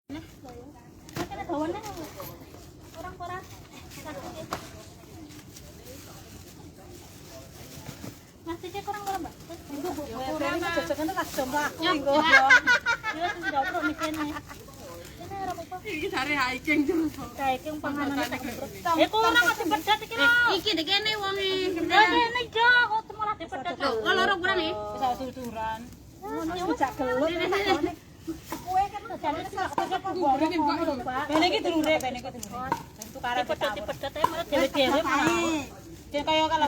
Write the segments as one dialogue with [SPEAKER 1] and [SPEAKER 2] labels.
[SPEAKER 1] Makanya bawaannya orang koran. Masih dia kurang berapa? Itu kurang mah. Jajakan tak jompo aku engko. Ya sing dapur mikene. Ini ora apa-apa.
[SPEAKER 2] Iki jare hiking terus.
[SPEAKER 1] Hiking panganan tak bertang. Kurang ati pedet iki lho.
[SPEAKER 2] Iki dek kene wonge.
[SPEAKER 1] Kene jo kok temen ati pedet.
[SPEAKER 2] Kok loro kurang nih?
[SPEAKER 1] Bisa susuran. Ngono jak gelut. Kowe kan jane sak apa boleh ngono lho, Pak. Ben iki dulure, ben iki dulure. Tukare pedet-pedet ae malah dhewe-dhewe malah. Dia kayak kalau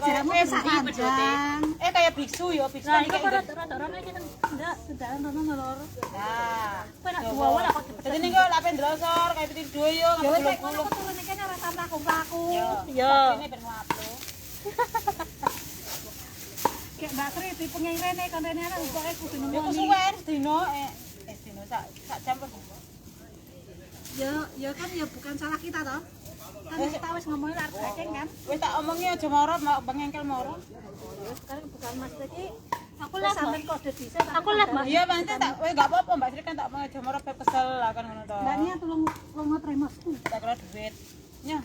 [SPEAKER 1] kayak biksu ya, biksu. Nah, itu rada-rada iki ndak sedalan ono loro. Nah, kowe nak dua wae kok dipet. Dadi niku lak pendrosor kayak piti dua yo. Ya wis kono kok turun iki ora sampe aku. Yo. Ini ben ngaplo. Kayak Mbak Sri dipenging rene kon rene ana pokoke kudu nemu. Ya suwen dino dino sak jam kok. Ya kan ya bukan salah kita toh. Kan kita wis ngomongin arep hiking kan. Wis tak omongi aja moro, Bang Engkel moro. Ya sekarang bukan Mas iki. Aku lah sampean kode dhisik. Aku lah Mas. Iya, Mas tak wis enggak apa-apa Mbak Sri kan tak omong aja moro kesel lah kan ngono to. Mbak Nia tolong tremosku. Tak kira duit. Nya.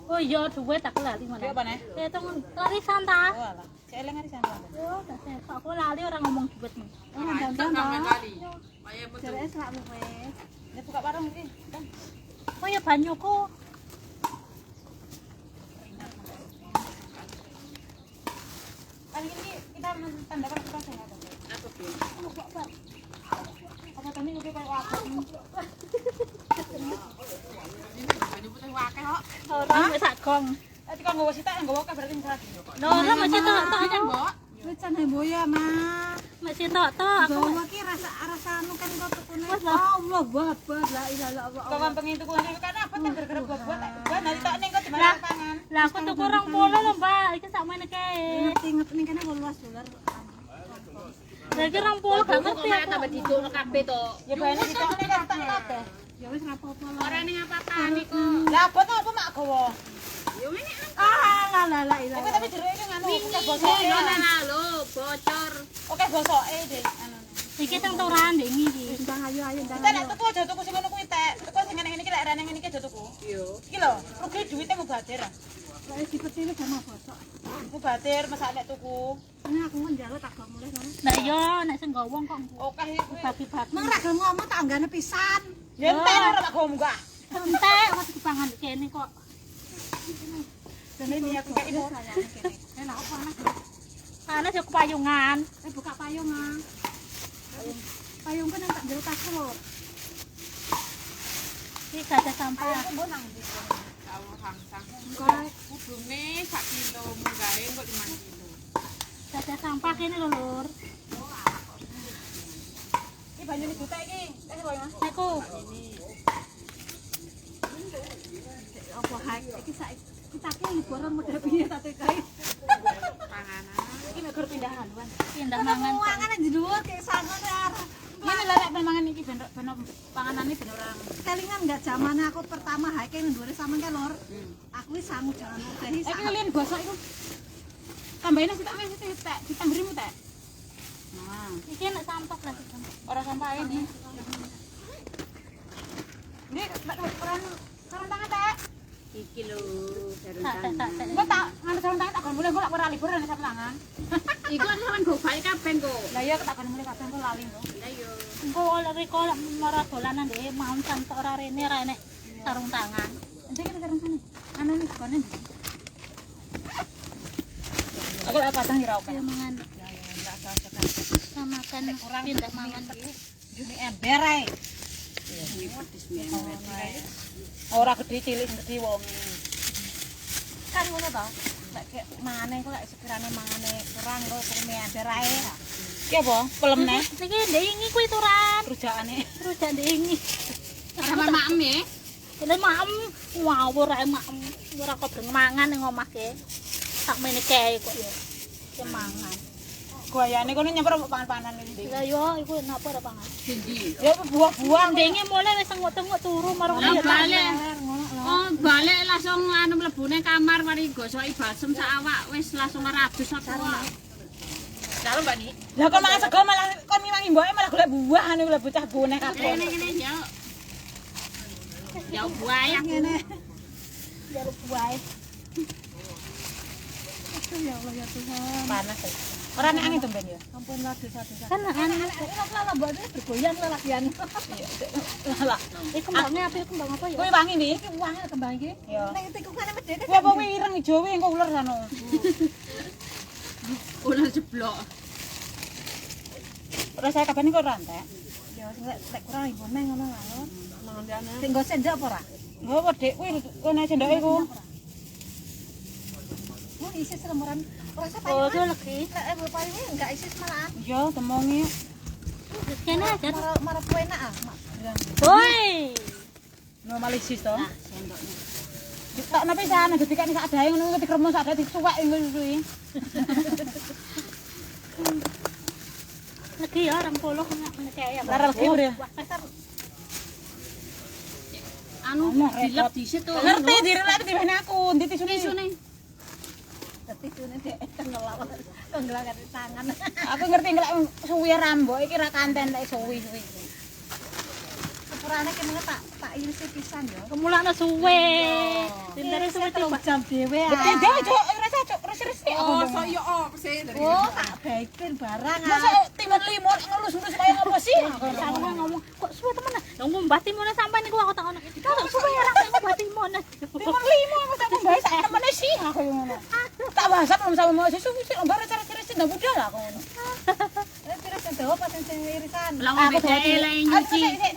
[SPEAKER 1] Oh iya duit aku lali mana. Iya pane? Itu arisan ta. Oh alah. Celeng arisan ta. Yo, aku lali orang ngomong duit. Oh, gampang lali. Kaya betul. Jare sak kowe. Ya buka warung iki. Oh ya banyuku. Kali ini kita menandakan kepastian apa? Apa sih? Apa tadi udah kayak wakil? Ini banyu putih wakil kok. Orang masak gong. Tadi kan nggawa sitak, nggawa wakil berarti misalnya. Orang masih tok aja, Mbok. Wis jan boya, Mak. Masih tok aku. Nggawa ki rasa anu kan kok tukune. Allah babar la ilaha illallah. Kok pengen tuku niku kan apa kan gara-gara buat tak nanti tak ning kok di mana pangan. Lah aku tuku 20 lho, Mbak. Iki sak meneh kae. Ngerti ning kene $18. Lagi 20 gak ngerti aku tambah didukno kabeh to. Ya bane didukne kan tak kabeh. Ya wis ra apa-apa lah. Ora ning apa-apa niku. Lah apa to apa mak gawa? Ya ngene ah la ilaha. Tapi jero iki nganu bosoke. Lho lho bocor. Oke bosoke Dik anu. Iki sing turan Dik iki. Ndang ayo ndang. Kita nek tuku aja tuku sing ngono kuwi tek. Tuku sing ngene iki lek rene ngene iki aja tuku. Iya. Iki lho, rugi duwite mubadir. Lek dipetine sama bosok. Mubadir masak nek tuku. Ini aku njaluk tak gak mulih ngono. Lah iya nek sing nggawa kok. Oke iki bagi-bagi. Mang ra gelem ngomong tak anggane pisan. Ya entek ora tak gawa munggah. Entek kok dipangan kene kok. Dene iki aku kaya ora sayang kene. Lah opo anak? Anak yo kepayungan. Buka payungan. Payung kan tak jero tas lho. Iki gajah sampah. Aku mbok nang ndi? Tahu hangsang. Kok kudune sak kilo munggahe kok 5 kilo. Gajah sampah kene lho, Lur. Iki banyune juta iki. Wis lho, Mas. Aku. Apa hak iki sak kita ki liburan model piye ta kae. Panganan. Iki negor pindahan, Wan. Pindah mangan. Mangan di dhuwur kayak sangon arep. Ini lah nek mangan iki ben panganane ben ora. Kelingan enggak zamane aku pertama hiking ndure sampean ke Lur. Aku wis sangu jalan teh. Iki lien gosok iku. Tambahin sih tak wis tek, ditamberimu tek. Nah, iki nek sampah lah. Ora sampah ini. Ini peran sarung tangan tek. Iki lho, sarung tangan. Engko tak nganu sarung tangan tak mulai engko lak ora libur nek sarung tangan. Iku kan sampean go bali kabeh engko. Lah iya tak mulai kabeh engko lali lho. Lah iya. Engko reko lak marah dolanan dhek mau santok ora rene ra enek sarung tangan. Endi kita sarung tangan? Anu iki kene. Aku lak pasang ira oke. Mangan. Ya enggak cocok. Sama kan pindah mangan juni ember ae. Iya, pedes ember. Ora gede cilik gede wong. Kan ngono to. Lek mangane kok lek sekirane mangane kurang kok kume ember ae. Ki apa? Pelem neh. Niki ndingi kuwi turan. Rujakane. Rujak ndingi. Sama maem ya. Lha maem ngawur ae maem. Ora kok mangan ning omah ke. Tak mene kae kok ya. Ki mangan. Gayane kono nyemper pangan-pangan iki. Lah yo iku napa ora pangan. Sindi. Ya buah-buah ndenge mulai wis tengok-tengok turu marang balik. Oh, balik langsung anu mlebune kamar mari gosoki balsem sak awak wis langsung ngeradus apa. Lha Mbak Ni. Lah kok mangan sego malah kon ngiwangi mboke malah golek buah anu lho bocah bonek kabeh. Ngene ya.
[SPEAKER 2] Jauh buaya.
[SPEAKER 1] Ngene. Jaluk buaya. Ya Allah ya Tuhan.
[SPEAKER 3] Panas ya. Ora nek angin tumben ya.
[SPEAKER 1] Ampun lah dosa-dosa. Kan anak-anak ini lala mbakne bergoyang lalakian.
[SPEAKER 3] Lah,
[SPEAKER 1] Iki kembangnya apa kembang apa ya?
[SPEAKER 3] kuwi wangi nih.
[SPEAKER 1] Iki wangi kembang iki.
[SPEAKER 3] Ya.
[SPEAKER 1] Nek tikukane medene.
[SPEAKER 3] Kuwi apa kuwi ireng ijo kuwi engko uler sono.
[SPEAKER 2] Ular jeblok.
[SPEAKER 3] Ora saya kapan kok rantek.
[SPEAKER 1] Ya lek kurang ibu neng ngono lho.
[SPEAKER 2] Mangan jane.
[SPEAKER 1] Sing go sendok apa ora?
[SPEAKER 3] Nggo wedhek kuwi kene sendoke ku.
[SPEAKER 1] Oh isi selemuran. Rasa
[SPEAKER 3] Oh,
[SPEAKER 1] paling.
[SPEAKER 3] itu lagi.
[SPEAKER 1] Nek ibu paling enggak isi malahan.
[SPEAKER 3] Iya, temongi.
[SPEAKER 1] Kene aja. Marah enak ah.
[SPEAKER 3] Woi. No malisis to.
[SPEAKER 2] Nah, sendoknya.
[SPEAKER 3] Tak napa pisan dikane sak dae ngono ngerti kremes sak dae disuwek ngono kuwi.
[SPEAKER 1] Lagi ya 20 enggak percaya.
[SPEAKER 3] Lara lagi udah.
[SPEAKER 2] Anu dilep disit tuh.
[SPEAKER 3] Ngerti direlek dimene aku, ndi tisune.
[SPEAKER 2] Tisune.
[SPEAKER 1] Tisune dek tengelak. Tengelak karo tangan.
[SPEAKER 3] Aku ngerti ngelak suwi rambok iki ra kanten lek suwi-suwi.
[SPEAKER 1] Sepurane kene tak irisi pisan ya.
[SPEAKER 3] Kemulakno suwe.
[SPEAKER 1] Dintere suwe 3 jam dhewe ah.
[SPEAKER 3] Betul dah, Cuk. Ora cocok, resik-resik aku.
[SPEAKER 2] Oh, so yo apa sih dari.
[SPEAKER 1] Oh, tak baikin barang ah.
[SPEAKER 3] Masa timun limon ngelus-ngelus kaya ngopo sih?
[SPEAKER 1] Aku ngomong kok suwe temen ah. Lah ngomong batimone sampean niku aku tak ngono. Kok suwe ora kok batimone.
[SPEAKER 3] Timun limon masa aku mbae sak temene sih aku ngono. Tak bahasa belum sama mau susu sih lembar cara resik ndak budal aku ngono.
[SPEAKER 1] Kira sendawa pas sing irisan.
[SPEAKER 2] Lah ngombe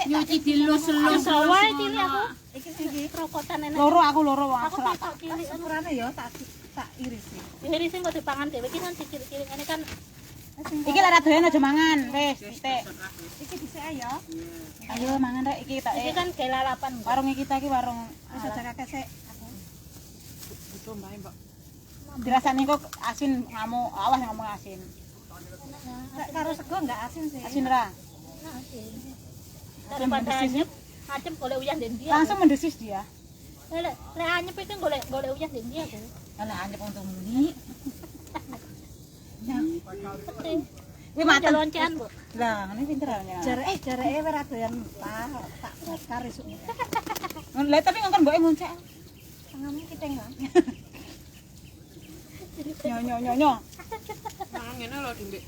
[SPEAKER 2] nyuci dilus-lus.
[SPEAKER 1] Wae cilik aku. Iki sing iki rokotan enak.
[SPEAKER 3] Loro wong
[SPEAKER 1] Aku
[SPEAKER 3] selak.
[SPEAKER 1] tak cilik sepurane ya tak irisi.
[SPEAKER 4] Irisi kok dipangan dhewe iki kan cilik-cilik ngene kan
[SPEAKER 3] Iki lara doyan aja mangan, wis titik.
[SPEAKER 1] Iki dhisik ya.
[SPEAKER 3] Ayo mangan rek iki tak.
[SPEAKER 4] iki kan kayak lalapan.
[SPEAKER 3] Warung kita iki warung
[SPEAKER 1] Wis aja kakek sik. Aku.
[SPEAKER 2] Itu mbae, Mbak.
[SPEAKER 3] dirasani kok asin ngamuk, awas ngomong asin.
[SPEAKER 1] Lek karo sego enggak asin sih.
[SPEAKER 3] Asin ra.
[SPEAKER 4] Daripada anyep, anyep golek uyah den dia.
[SPEAKER 3] Langsung mendesis dia.
[SPEAKER 4] Lek anyep itu golek uyah den dia aku.
[SPEAKER 3] Alah anyep untuk muni. Ya,
[SPEAKER 4] Penting.
[SPEAKER 3] kuwi mateng.
[SPEAKER 4] Loncean, Bu.
[SPEAKER 3] Lah, ngene pinter aja.
[SPEAKER 1] Jareke ora doyan mentah, tak bakar esuk.
[SPEAKER 3] Lah tapi ngongkon mboke ngoncek.
[SPEAKER 1] Tanganmu kiteng lah.
[SPEAKER 3] Nyo.
[SPEAKER 2] Mangan ngene lho, Dik.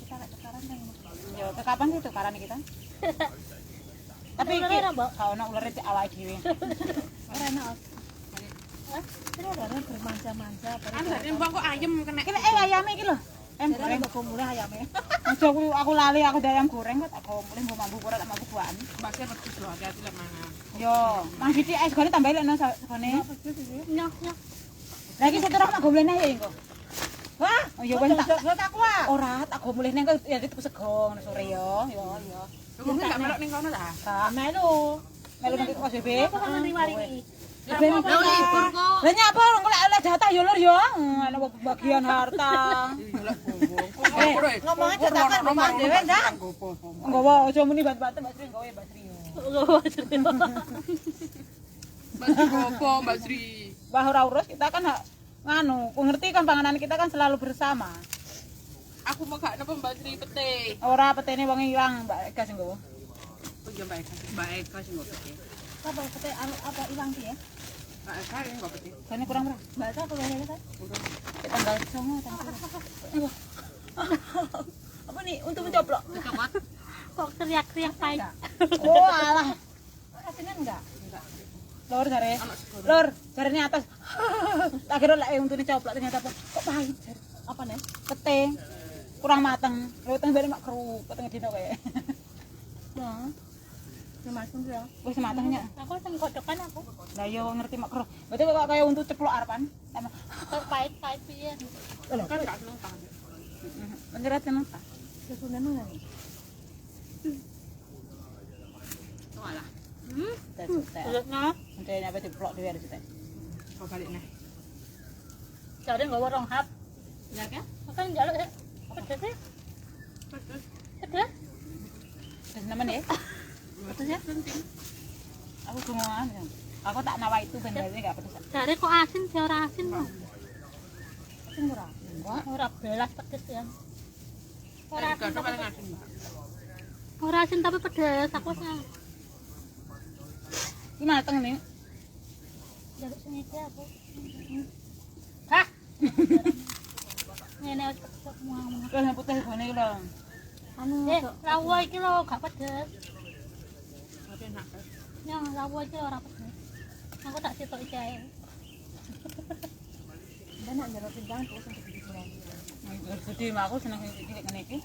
[SPEAKER 1] Kita lek tukaran kan.
[SPEAKER 3] Yo, ke kapan sih tukaran kita? Tapi iki gak ono ulere cek awake dhewe.
[SPEAKER 1] Ora enak. Ora bermanja-manja.
[SPEAKER 2] Kan mbak kok ayam kena.
[SPEAKER 3] Iki lek ayame iki lho. Ayam goreng.
[SPEAKER 1] Kok mulai ayame.
[SPEAKER 3] Aja aku lali aku ayam goreng kok tak mulih mbok mambu ora tak mambu buan.
[SPEAKER 2] Mbaknya pedus lho, hati-hati lek mangan.
[SPEAKER 3] Yo, Mang Didi segone tambahi lek nang segone.
[SPEAKER 4] Nyoh.
[SPEAKER 3] Lah iki seterah tak gomlene ya engko. Wah, oh ya wis tak
[SPEAKER 1] aku ah.
[SPEAKER 3] ora tak gomlene engko ya dituk sego ngono sore yo. Yo.
[SPEAKER 2] Kok enggak melok ning kono ta?
[SPEAKER 3] Gak melu. Melu nang PSBB.
[SPEAKER 4] Aku kan nari-mari.
[SPEAKER 3] Ben
[SPEAKER 2] Lah libur kok.
[SPEAKER 3] Lah nyapa oleh jatah yo lur yo. Ana bagian harta.
[SPEAKER 1] Ngomong aja tak kan ngomong dhewe ndak.
[SPEAKER 3] Nggawa aja muni bat-bat Mbak Sri nggawe Mbak Sri.
[SPEAKER 2] Mbak Sri opo, Mbak Sri?
[SPEAKER 3] Mbah ora urus kita kan nganu, ku ngerti kan panganan kita kan selalu bersama.
[SPEAKER 2] Aku mau gak napa Mbak Sri pete.
[SPEAKER 3] Ora petene wong ilang Mbak Eka sing nggawa.
[SPEAKER 2] Oh iya Mbak Eka. Mbak Eka sing nggo pete.
[SPEAKER 1] Apa pete apa ilang ki ya?
[SPEAKER 2] Mbak Eka yang nggo pete.
[SPEAKER 3] Gane kurang berapa?
[SPEAKER 1] Baca aku ngene kan.
[SPEAKER 3] Tanggal 9 tanggal. Apa nih untuk mencoplok?
[SPEAKER 2] Cokot.
[SPEAKER 4] Kok teriak-teriak pahit.
[SPEAKER 3] Oh alah.
[SPEAKER 1] Asinnya enggak?
[SPEAKER 3] Lor jare. Lor, jarene atas. Tak kira lek untune coplok ternyata kok pahit.
[SPEAKER 1] Apa nih?
[SPEAKER 3] Pete. Kurang mateng. Lho teng bare mak keru, peteng dino kae.
[SPEAKER 1] Nah. Semakin ya.
[SPEAKER 3] Wis matengnya.
[SPEAKER 4] Aku sing godokan aku.
[SPEAKER 3] Lah yo ngerti mak keru. Berarti kok kaya untuk ceplok arepan.
[SPEAKER 4] Kok pahit piye.
[SPEAKER 2] Kan gak seneng ta.
[SPEAKER 3] Menjerat kenapa?
[SPEAKER 1] Kesunan mana nih?
[SPEAKER 2] Oh alah.
[SPEAKER 3] Tek.
[SPEAKER 4] Ulutnya,
[SPEAKER 3] Nanti nyapa ceplok dhewe arep tek.
[SPEAKER 2] Kok balik neh.
[SPEAKER 4] jare nggawa rong hap.
[SPEAKER 2] Ya kan?
[SPEAKER 4] Makan njaluk ya. Pedes sih.
[SPEAKER 2] Pedes.
[SPEAKER 4] Pedes.
[SPEAKER 3] Wis nemen ya.
[SPEAKER 2] Pedes ya penting.
[SPEAKER 3] Aku gumongan. Aku tak nawa itu ben dhewe enggak pedes.
[SPEAKER 4] Jare kok asin sih ora asin kok.
[SPEAKER 3] Sing ora. Enggak.
[SPEAKER 4] Ora belas pedes ya. Ora asin
[SPEAKER 2] Gak
[SPEAKER 4] tapi
[SPEAKER 2] paling asin, Mbak.
[SPEAKER 4] ora asin tapi pedes aku sih.
[SPEAKER 3] Ki mateng ning.
[SPEAKER 4] Jaluk sing iki aku.
[SPEAKER 3] Hah?
[SPEAKER 4] Ngene semua.
[SPEAKER 3] Wis putih gone iki lho.
[SPEAKER 4] Anu, lawa iki lho gak pedes.
[SPEAKER 2] Tapi enak.
[SPEAKER 4] Ya, lawa iki ora pedes. Aku tak sitok iki ae.
[SPEAKER 3] Enak njero pindang terus untuk dijual. Gede mah aku seneng sing cilik ngene iki.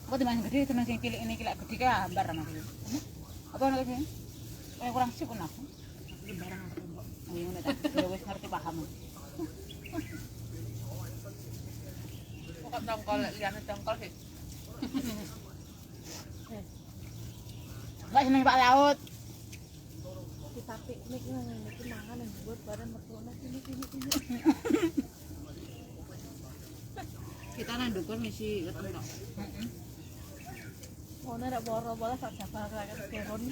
[SPEAKER 3] Aku teman gede teman sing cilik ini lek gede ka hambar sama aku. Apa ngono iki? Kayak kurang sih pun aku.
[SPEAKER 2] Barang aku mbok.
[SPEAKER 3] Ayo ngono ta. Ya wis ngerti paham.
[SPEAKER 2] Kok tongkol liyane tongkol sih.
[SPEAKER 3] Mbak seneng Pak Laut.
[SPEAKER 1] Kita piknik iki mangan nang buat bareng mertuane sini.
[SPEAKER 2] Kita nang ndukur misi ketemu tok.
[SPEAKER 3] Heeh.
[SPEAKER 1] Ngono nek boro-boro sak jabal rakyat keron.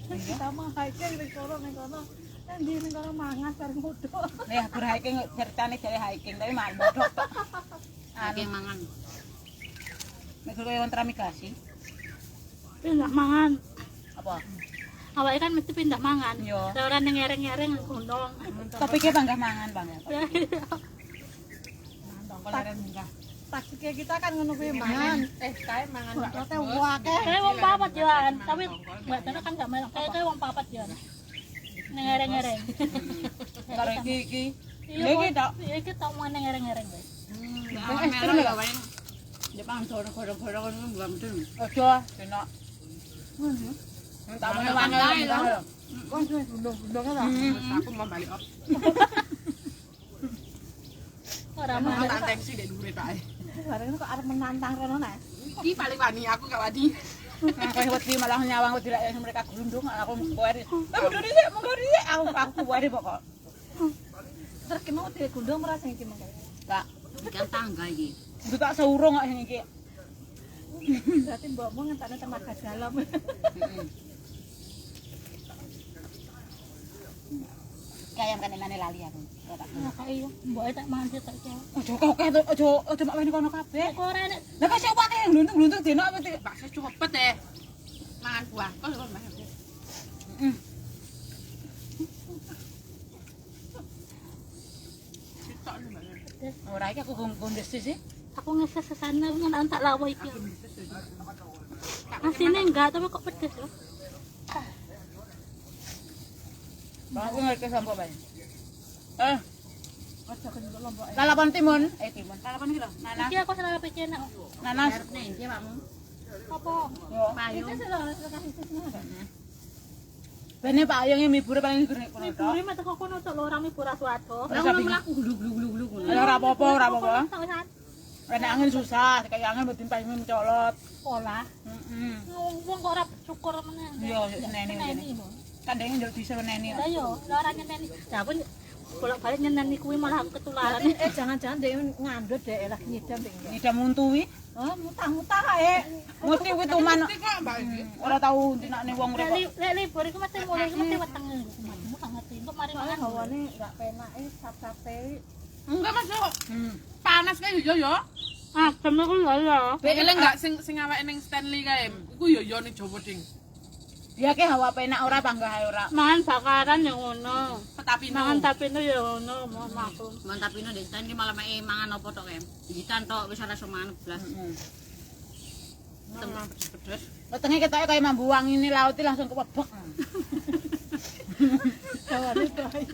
[SPEAKER 1] Kita mah hiking ning kono Nang ndi ning kono mangan bareng mudo.
[SPEAKER 3] Nih aku hiking ceritane jare hiking tapi mak bodok tok.
[SPEAKER 2] Hiking mangan.
[SPEAKER 3] Nek kowe wonten migrasi.
[SPEAKER 4] Pindah mangan.
[SPEAKER 3] Apa?
[SPEAKER 4] Awake kan mesti pindah mangan.
[SPEAKER 3] Yo.
[SPEAKER 4] Ora ning ngereng-ngereng gunung.
[SPEAKER 3] Tapi ki bangga mangan, Bang.
[SPEAKER 2] Tongkol leren munggah.
[SPEAKER 1] Taksike kita kan ngono kuwi mangan.
[SPEAKER 2] Kae mangan
[SPEAKER 1] Tote akeh.
[SPEAKER 4] Kayak wong papat Joan, tapi mbak Tana kan gak melok. Kayak wong papat Joan. Ning ngereng-ngereng.
[SPEAKER 3] Karo iki.
[SPEAKER 4] Iya iki tok. Iki tok mau ning ngereng-ngereng wis.
[SPEAKER 2] Awan melok ya wae. Jepang godhog-godhog ngono bukan mudun.
[SPEAKER 3] Ojo, enak. Tak mau mangan lho.
[SPEAKER 1] Kon gunung-gunung ta.
[SPEAKER 2] Aku mau balik op.
[SPEAKER 4] Ora
[SPEAKER 2] Mau
[SPEAKER 4] mangan.
[SPEAKER 2] tak tensi dek dhuwure tok ae.
[SPEAKER 1] Bareng kok arep menantang rono nek.
[SPEAKER 2] Iki paling wani aku gak wani.
[SPEAKER 3] Kayak wedi malah nyawang wedi lek mereka gerundung aku kuwari. Mundur dhisik, aku kuwari pokok.
[SPEAKER 1] Terus ki mau digundung ora sing iki mengko.
[SPEAKER 3] Tak,
[SPEAKER 2] Ikan tangga iki.
[SPEAKER 3] itu tak seurung kok sing iki.
[SPEAKER 1] Berarti mbokmu ngentakne tenaga dalam.
[SPEAKER 3] Kayak kanene lali aku.
[SPEAKER 4] Ya kok iya, mboke tak mangan sitok iki.
[SPEAKER 3] Ojo mak wene kono kabeh.
[SPEAKER 4] Kok ora nek
[SPEAKER 3] Lah kok siapa kayak gluntung-gluntung dino apa sih?
[SPEAKER 2] Bakso cepet deh. Mangan buah. Kok lho Mas. Sitok lho Mbak.
[SPEAKER 3] Ora iki aku gondes sih.
[SPEAKER 4] aku ngeses sesana nang tak lawa iki. Asine enggak, tapi kok pedes loh.
[SPEAKER 3] Bang aku ngerti sampo bae. Lalapan timun, timun. Lalapan iki lho, nanas.
[SPEAKER 4] Iki aku salah pikir nak.
[SPEAKER 3] Nanas.
[SPEAKER 2] Iki Pakmu.
[SPEAKER 4] Apa?
[SPEAKER 3] Yo.
[SPEAKER 2] Payung.
[SPEAKER 3] Bene Pak Ayung mibure paling gurih kono tok.
[SPEAKER 4] Gurih mata kok kono tok lho orang mibur aswato.
[SPEAKER 2] Lah ngono mlaku glug-glug-glug ngono.
[SPEAKER 3] Ya ora apa-apa, ora apa-apa.
[SPEAKER 4] Sawisan
[SPEAKER 3] Nek angin susah, kayak angin mesti payung mencolot.
[SPEAKER 4] sekolah.
[SPEAKER 3] Heeh.
[SPEAKER 4] Wong kok ora bersyukur meneh.
[SPEAKER 3] Iya, seneni ngene. Kandenge njaluk bisa seneni.
[SPEAKER 4] Lah yo, lah ora nyeneni. Lah aku bolak-balik nyeneni kuwi malah aku ketularan.
[SPEAKER 1] Jangan-jangan dia ngandut deh lah nyidam deh.
[SPEAKER 3] Nida muntui.
[SPEAKER 1] Oh, mutah-mutah kae.
[SPEAKER 3] Mesti kuwi tuman.
[SPEAKER 2] Kok Mbak iki?
[SPEAKER 3] Ora tau dinakne wong urip.
[SPEAKER 4] Lek libur iku mesti mulai iku mesti weteng. Aku gak ngerti. Kok mari
[SPEAKER 1] Soalnya
[SPEAKER 4] mangan.
[SPEAKER 1] hawane enggak penak sap-sape.
[SPEAKER 2] Enggak masuk. Panas kae yo yo.
[SPEAKER 4] Ah, jam iku lho ya.
[SPEAKER 2] Eleng enggak sing awake ning Stanley kae. Iku yo yo ning Jawa ding.
[SPEAKER 3] Ya ke hawa penak ora panggah ae ora.
[SPEAKER 4] Mangan bakaran yang ngono.
[SPEAKER 2] Petapino.
[SPEAKER 4] Mangan tapino ya ngono, maklum.
[SPEAKER 2] Mantapino dek Stanley malah mek mangan apa tok kae. Digitan tok wis ora iso mangan blas. Teman pedes-pedes.
[SPEAKER 3] Wetenge ketoke kaya mambu wangi ini laut langsung kewebek.
[SPEAKER 1] Hawane bayi.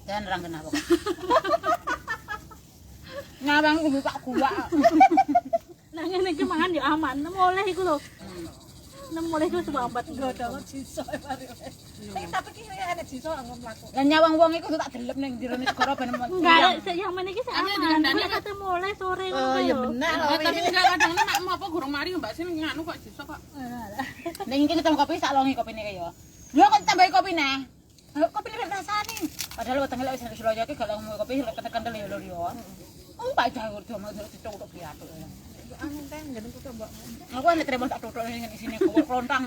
[SPEAKER 3] Dan orang kenapa kok. Ngawang kudu tak gua.
[SPEAKER 4] Nah ngene iki mangan ya aman. Mulai iku lho. Mulai iku sebabet
[SPEAKER 1] Godhong jiso mari. Tapi ki enek jiso anggo mlaku.
[SPEAKER 3] Lah nyawang wong iku kudu tak delep ning jero segara ben
[SPEAKER 4] enggak, yang meneh iki aman. Nek kate mulai sore ngono
[SPEAKER 1] Oh, ya
[SPEAKER 4] yo.
[SPEAKER 1] bener.
[SPEAKER 2] Tapi enggak kadang makmu apa gurung mari Mbak Sin nganu kok jiso kok.
[SPEAKER 3] Ning iki ketemu kopi sak longi kopine kaya. Lho kok tambahi kopi neh. Kopi ini rasane. Padahal wetenge lek wis Surabaya iki gak ngomong kopi kental ya lho yo. Pak jawur cuma dicucuk piatu.
[SPEAKER 1] Angin teh ngene kok Mbak.
[SPEAKER 3] Aku nek tremon tak tutuk ning isine klontang.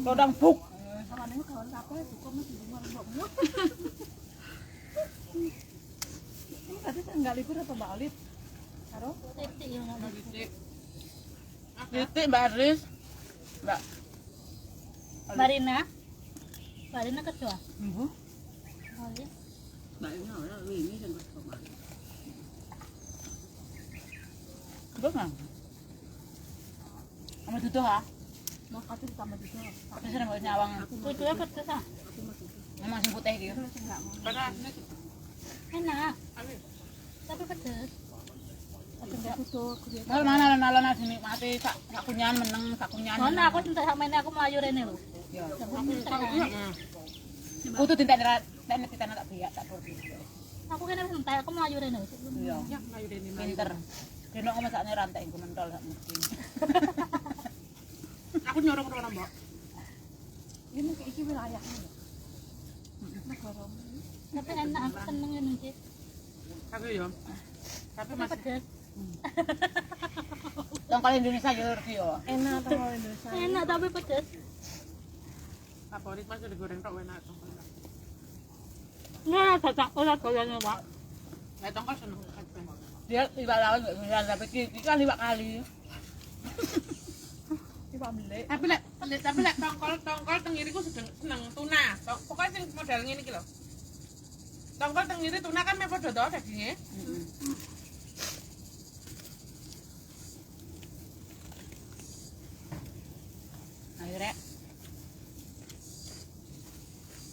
[SPEAKER 3] Klontang buk.
[SPEAKER 1] Sawane kawan kabeh buka mesti rumah mbokmu. Ini tadi enggak libur apa Mbak Alif?
[SPEAKER 4] Titik yang ada.
[SPEAKER 3] Titik Mbak Aris. Mbak.
[SPEAKER 4] Marina. Marina ketua.
[SPEAKER 3] Ibu.
[SPEAKER 4] Oh iya.
[SPEAKER 2] Mbak ini ora wingi sing kok.
[SPEAKER 3] Bang. Sama tutup ha?
[SPEAKER 1] Mau kasih tambah juga.
[SPEAKER 3] Tapi sering buat nyawang.
[SPEAKER 4] Kudunya pedes ah.
[SPEAKER 3] Memang sing putih gitu.
[SPEAKER 4] Enak. Tapi pedes.
[SPEAKER 1] Tapi enggak tutup.
[SPEAKER 3] Mal mana alon-alon dinikmati sak kunyan meneng sak kunyan.
[SPEAKER 4] Mana aku entek sama ini aku melayu rene lho.
[SPEAKER 3] Ya.
[SPEAKER 4] Aku
[SPEAKER 3] Kudu tindak tak biak tak perlu.
[SPEAKER 4] kene wis entek aku melayu rene.
[SPEAKER 3] Iya.
[SPEAKER 2] Ya ayo dene
[SPEAKER 3] Pinter. Deno masakne rantai engko mentol sak mesti.
[SPEAKER 2] Aku nyorong ora Mbak.
[SPEAKER 1] Ini kayak iki wilayahnya.
[SPEAKER 4] Tapi enak aku seneng ini sih.
[SPEAKER 2] Aku yo. Tapi
[SPEAKER 4] Tapi
[SPEAKER 2] masih
[SPEAKER 4] pedes.
[SPEAKER 3] Tongkol Indonesia yo ngerti yo.
[SPEAKER 1] Enak tongkol Indonesia.
[SPEAKER 4] Enak tapi pedes.
[SPEAKER 2] favorit Mas digoreng tok enak tongkol.
[SPEAKER 4] Nggak cocok ulat goyangnya Pak.
[SPEAKER 2] Lah tongkol seneng.
[SPEAKER 3] Dia liwat lawan enggak bisa tapi iki kan liwat kali.
[SPEAKER 1] Coba beli.
[SPEAKER 2] Tapi lek tongkol tengiriku seneng tuna. Pokoknya sing model ngene iki lho. Tongkol tengiri tuna kan me padha to daginge.
[SPEAKER 3] Ayo rek.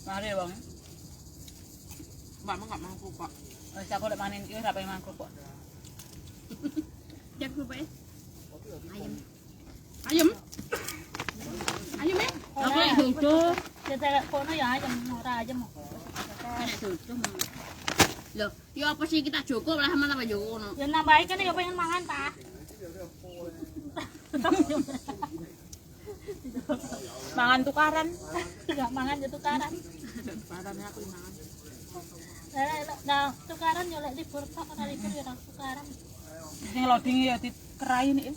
[SPEAKER 3] Mari Bang.
[SPEAKER 2] Mbak enggak mampu kok.
[SPEAKER 3] Wis aku lek manen iki ora pengen mangkuk kok.
[SPEAKER 2] Jak rupa ayam. Ayam. Ayam ya?
[SPEAKER 4] Aku yang duduk. Kita kono ya ayam ora ayam.
[SPEAKER 2] Nek duduk. Loh, ya apa sih kita cukup lah malah Joko ngono.
[SPEAKER 4] Ya nambahin kan ya pengen mangan ta.
[SPEAKER 3] Mangan tukaran.
[SPEAKER 4] Enggak mangan ya tukaran.
[SPEAKER 2] Tukarannya aku mangan.
[SPEAKER 4] Nah, tukaran yo lek libur tok ora libur ya ora tukaran.
[SPEAKER 3] Sing loading ya dikerai nih.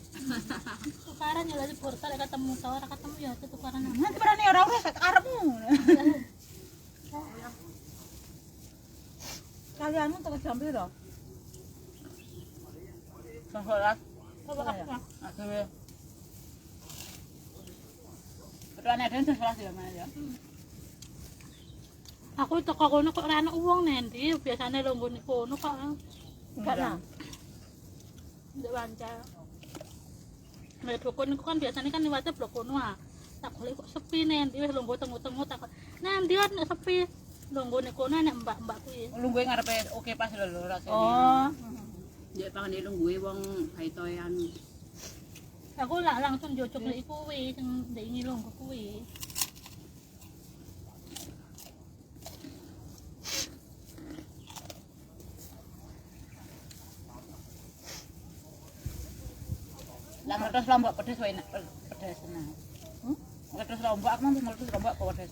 [SPEAKER 4] Tukaran yo lek libur tok lek ketemu to ora ketemu ya tukaran.
[SPEAKER 3] Nanti berani ora sak karepmu.
[SPEAKER 1] Kalian untuk jam piro?
[SPEAKER 3] Sosolas.
[SPEAKER 4] Coba aku mah.
[SPEAKER 3] Aduh. Berani ada sosolas ya Mas ya.
[SPEAKER 4] Aku teko kono kok ora ana wong nendi, biasane longgone kono kok.
[SPEAKER 1] Enggak lah.
[SPEAKER 4] Ndek lancar. Nek dukun iku kan biasane kan liwate blok kono ah. Tak golek kok sepi nendi wis longgo tenggo-tenggo tak. Nendi nek sepi longgone kono nek mbak-mbak kuwi.
[SPEAKER 3] Lungguhe ngarepe oke pas lho rasane.
[SPEAKER 4] Oh.
[SPEAKER 2] Ya pangane lungguhe wong baitoyan.
[SPEAKER 4] Aku lah langsung jojok lek kuwi sing ndek ngilonggo kuwi.
[SPEAKER 3] Lah meletus lombok pedes wae enak pedes tenan. Meletus lombok aku mau meletus lombok kok pedes.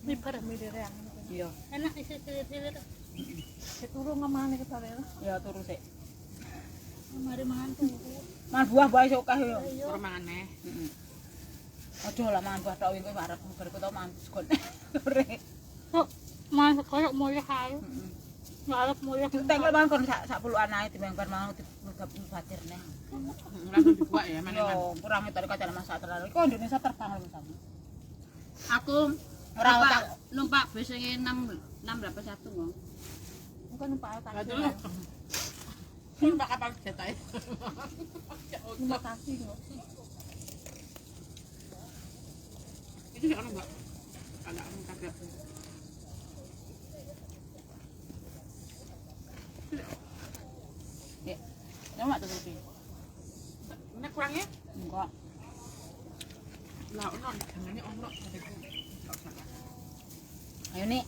[SPEAKER 4] Miber
[SPEAKER 1] Midirean.
[SPEAKER 3] Iya.
[SPEAKER 4] enak isi silir.
[SPEAKER 1] Keturu ngemane ketare.
[SPEAKER 3] Ya turu sik.
[SPEAKER 4] Mari mangan tuh.
[SPEAKER 3] Man buah-buah iso akeh yo.
[SPEAKER 4] Ayo.
[SPEAKER 2] Ora mangan neh.
[SPEAKER 3] Heeh. Aja lah mangan buah tok kowe arep bar kok mangan sekon. Ore.
[SPEAKER 4] Kok mas koyo mulih ae. Ngarep mulih.
[SPEAKER 3] Tengok mangan kon sak puluhan ae timbang bar mangan gak batir neh.
[SPEAKER 2] Langsung dibuat ya mana-mana.
[SPEAKER 3] Yo kurang itu kacang masak terlalu. Kok Indonesia terbang lho sama.
[SPEAKER 2] Aku
[SPEAKER 3] Ora
[SPEAKER 2] numpak bis sing 681 wong.
[SPEAKER 1] Bukan numpak taksi.
[SPEAKER 2] Aduh. Numpak kapal jet ae.
[SPEAKER 1] Numpak taksi kok.
[SPEAKER 2] Itu sih ono, Mbak. Ada anu kaget.
[SPEAKER 3] Ya. Nyawa tuh tapi.
[SPEAKER 2] Ini kurangnya?
[SPEAKER 3] Enggak.
[SPEAKER 2] Lah ono dangane ono adekku.
[SPEAKER 3] Ayo nih.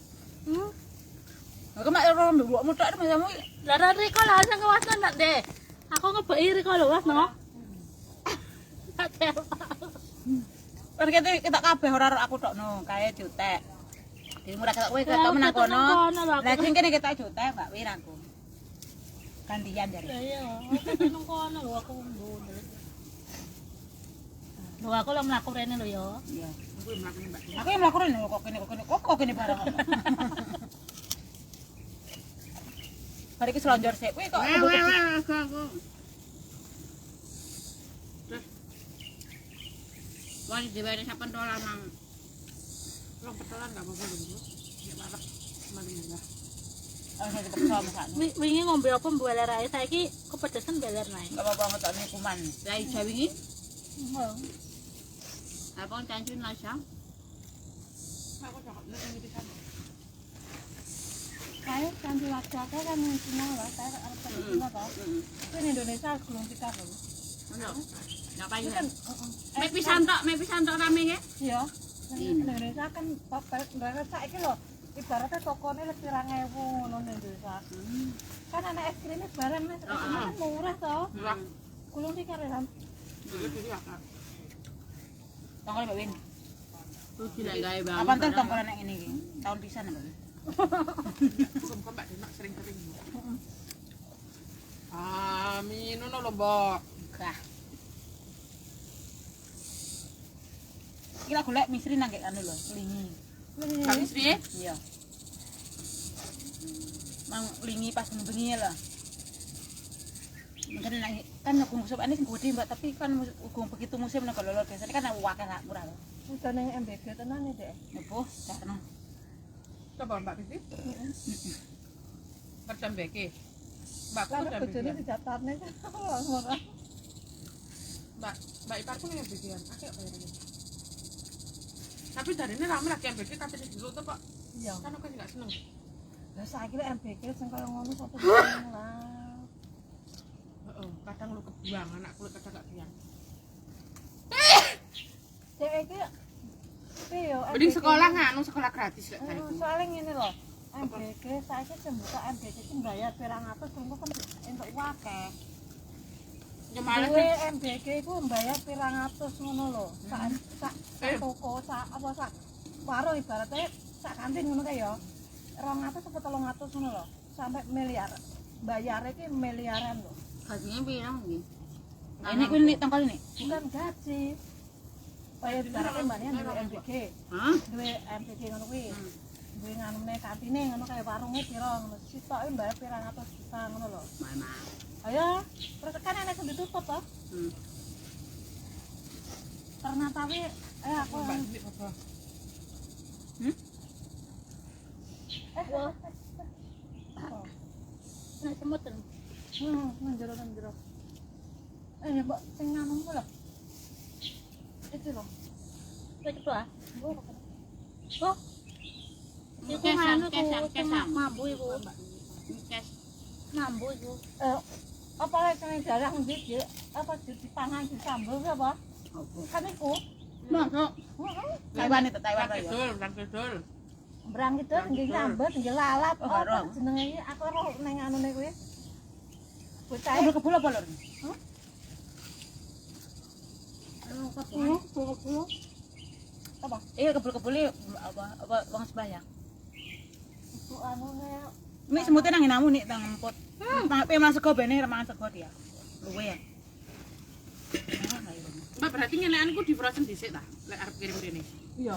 [SPEAKER 3] Kok mak ora mbokmu tok masamu.
[SPEAKER 4] Lah Riko lah sing kewasno ndak deh. Aku ngebeki Riko lho was no.
[SPEAKER 3] Kan kita kabeh ora aku tok no, kae jutek. Di murah ketok kowe ketok menang kono. Lah sing kene ketok jutek Mbak Wirangku. Gantian jare.
[SPEAKER 4] Lah iya, aku nang kono lho aku mbune. Lho aku lho mlaku rene lho ya.
[SPEAKER 3] Iya.
[SPEAKER 2] Aku mlaku Mbak.
[SPEAKER 3] Aku yang mlakukan kok kene bareng. Bar iki selonjor sik. Kuwi kok
[SPEAKER 2] aku. Terus wani diwene sapen to lanang. Long petelan enggak apa-apa lho, Bu. Ya marek mari ya.
[SPEAKER 3] saya dipaksa masakne.
[SPEAKER 4] Wingi ngombe apa mbeler ae saiki kepedesan beler nae.
[SPEAKER 3] Enggak apa-apa ngetokne kuman.
[SPEAKER 2] Lah ijo wingi
[SPEAKER 4] Heeh.
[SPEAKER 2] apa cancun lasang. Aku cakap nek iki pisan.
[SPEAKER 1] Saya kan di laki-laki kan yang Cina lah, saya harus ke Cina toh. Itu di Indonesia belum kita loh.
[SPEAKER 2] Ono. Ngapain
[SPEAKER 1] Itu
[SPEAKER 2] kan?
[SPEAKER 1] kan,
[SPEAKER 2] Mek pisan tok rame nge.
[SPEAKER 1] iya. Di Indonesia kan mereka saiki loh, ibaratnya tokonya lebih 2.000 ngono di Indonesia. Kan anak es krimnya barang mas, es krimnya kan murah toh.
[SPEAKER 2] Murah.
[SPEAKER 1] Kulung di karenan.
[SPEAKER 2] Dulu jadi akar.
[SPEAKER 3] Tongkol Mbak Win.
[SPEAKER 2] Terus gila gawe banget.
[SPEAKER 3] Apa ntar tongkol nek ngene iki? Tahun pisan Mbak Win.
[SPEAKER 2] Kok Mbak Denak sering-sering. Amin ngono lho, Mbak.
[SPEAKER 3] Gah. Iki lah golek misri nang kek anu lho, lingi.
[SPEAKER 2] Kang istri
[SPEAKER 3] Iya. Mang lingi pas bengi lah. Mungkin kan hukum musim ini sing gede Mbak, tapi kan hukum begitu musim nek lolor biasanya kan akeh lak murah lho.
[SPEAKER 1] Udah neng MBG tenan nih deh.
[SPEAKER 3] Napa? Dak
[SPEAKER 2] coba Mbak Pisti. Kerja beke. Mbak aku
[SPEAKER 1] Lalu
[SPEAKER 2] kerja
[SPEAKER 1] bojone
[SPEAKER 2] beke.
[SPEAKER 1] dicatatne kan ora.
[SPEAKER 2] Mbak iparku yang bekean. Akeh bayarnya. Tapi dari ini rame lagi yang beke tapi dulu tuh Pak.
[SPEAKER 1] Iya.
[SPEAKER 2] Kan aku enggak seneng.
[SPEAKER 1] Lah saiki lek MBG sing kaya ngono satu bulan lah.
[SPEAKER 2] Heeh, kadang lu kebuang anakku kadang gak biang.
[SPEAKER 1] Cek iki piye yo?
[SPEAKER 2] Mending sekolah nganu sekolah gratis lek bariku.
[SPEAKER 1] Soalnya ngene lho. MBG saiki sing buka MBG ki mbayar 200 tunggu kan entuk akeh.
[SPEAKER 2] Ya malah
[SPEAKER 1] Duwe MBG iku mbayar 200 ngono lho. Sak toko sak apa sak warung ibaratnya sak kantin ngono kae ya. 200 apa 300 ngono lho. Sampai miliar. Bayare ki miliaran lho.
[SPEAKER 2] gajinya pirang iki?
[SPEAKER 3] Ini kuwi nek tongkol ini.
[SPEAKER 1] Bukan gaji. Bayar ibaratnya mbaknya duwe MBG.
[SPEAKER 2] Hah?
[SPEAKER 1] Duwe MBG ngono kuwi. Duwe nganune kantine ngono kaya warunge pira ngono. Sitoke mbayar 200 juta ngono lho.
[SPEAKER 2] Mama.
[SPEAKER 1] Ayo, terus kan enek sing ditutup toh. Ternyata wi aku
[SPEAKER 2] Mbak ini apa?
[SPEAKER 4] Wah. Nek semutan.
[SPEAKER 1] nang jero. Mbak sing nganu ku lho. Itu lho.
[SPEAKER 4] Wis ketua.
[SPEAKER 1] Oh,
[SPEAKER 4] Iku nganu kesang mambu iku.
[SPEAKER 2] Kes.
[SPEAKER 4] Mambu iku.
[SPEAKER 1] apa lek sing jarang ndi apa dipangan disambel apa? Kan iku.
[SPEAKER 3] Masuk. Taiwan itu Taiwan
[SPEAKER 2] Rang
[SPEAKER 3] ya.
[SPEAKER 2] kidul, rang kidul.
[SPEAKER 1] Brang itu nggih sambel nggih lalap.
[SPEAKER 3] Oh, karo.
[SPEAKER 1] Jenenge iki aku ora ning anune kuwi. Bocah
[SPEAKER 3] Kebul apa lho?
[SPEAKER 1] kebul. Apa?
[SPEAKER 3] Iya kebul-kebul apa wong sembayang.
[SPEAKER 1] Itu anune
[SPEAKER 3] Nek semute nang enamu nek tang empot. Tapi emang sego bene mangan sego dia. Luwe ya.
[SPEAKER 2] Mbak berarti ngenekanku di frozen dhisik ta? Lek arep kirim rene.
[SPEAKER 1] iya.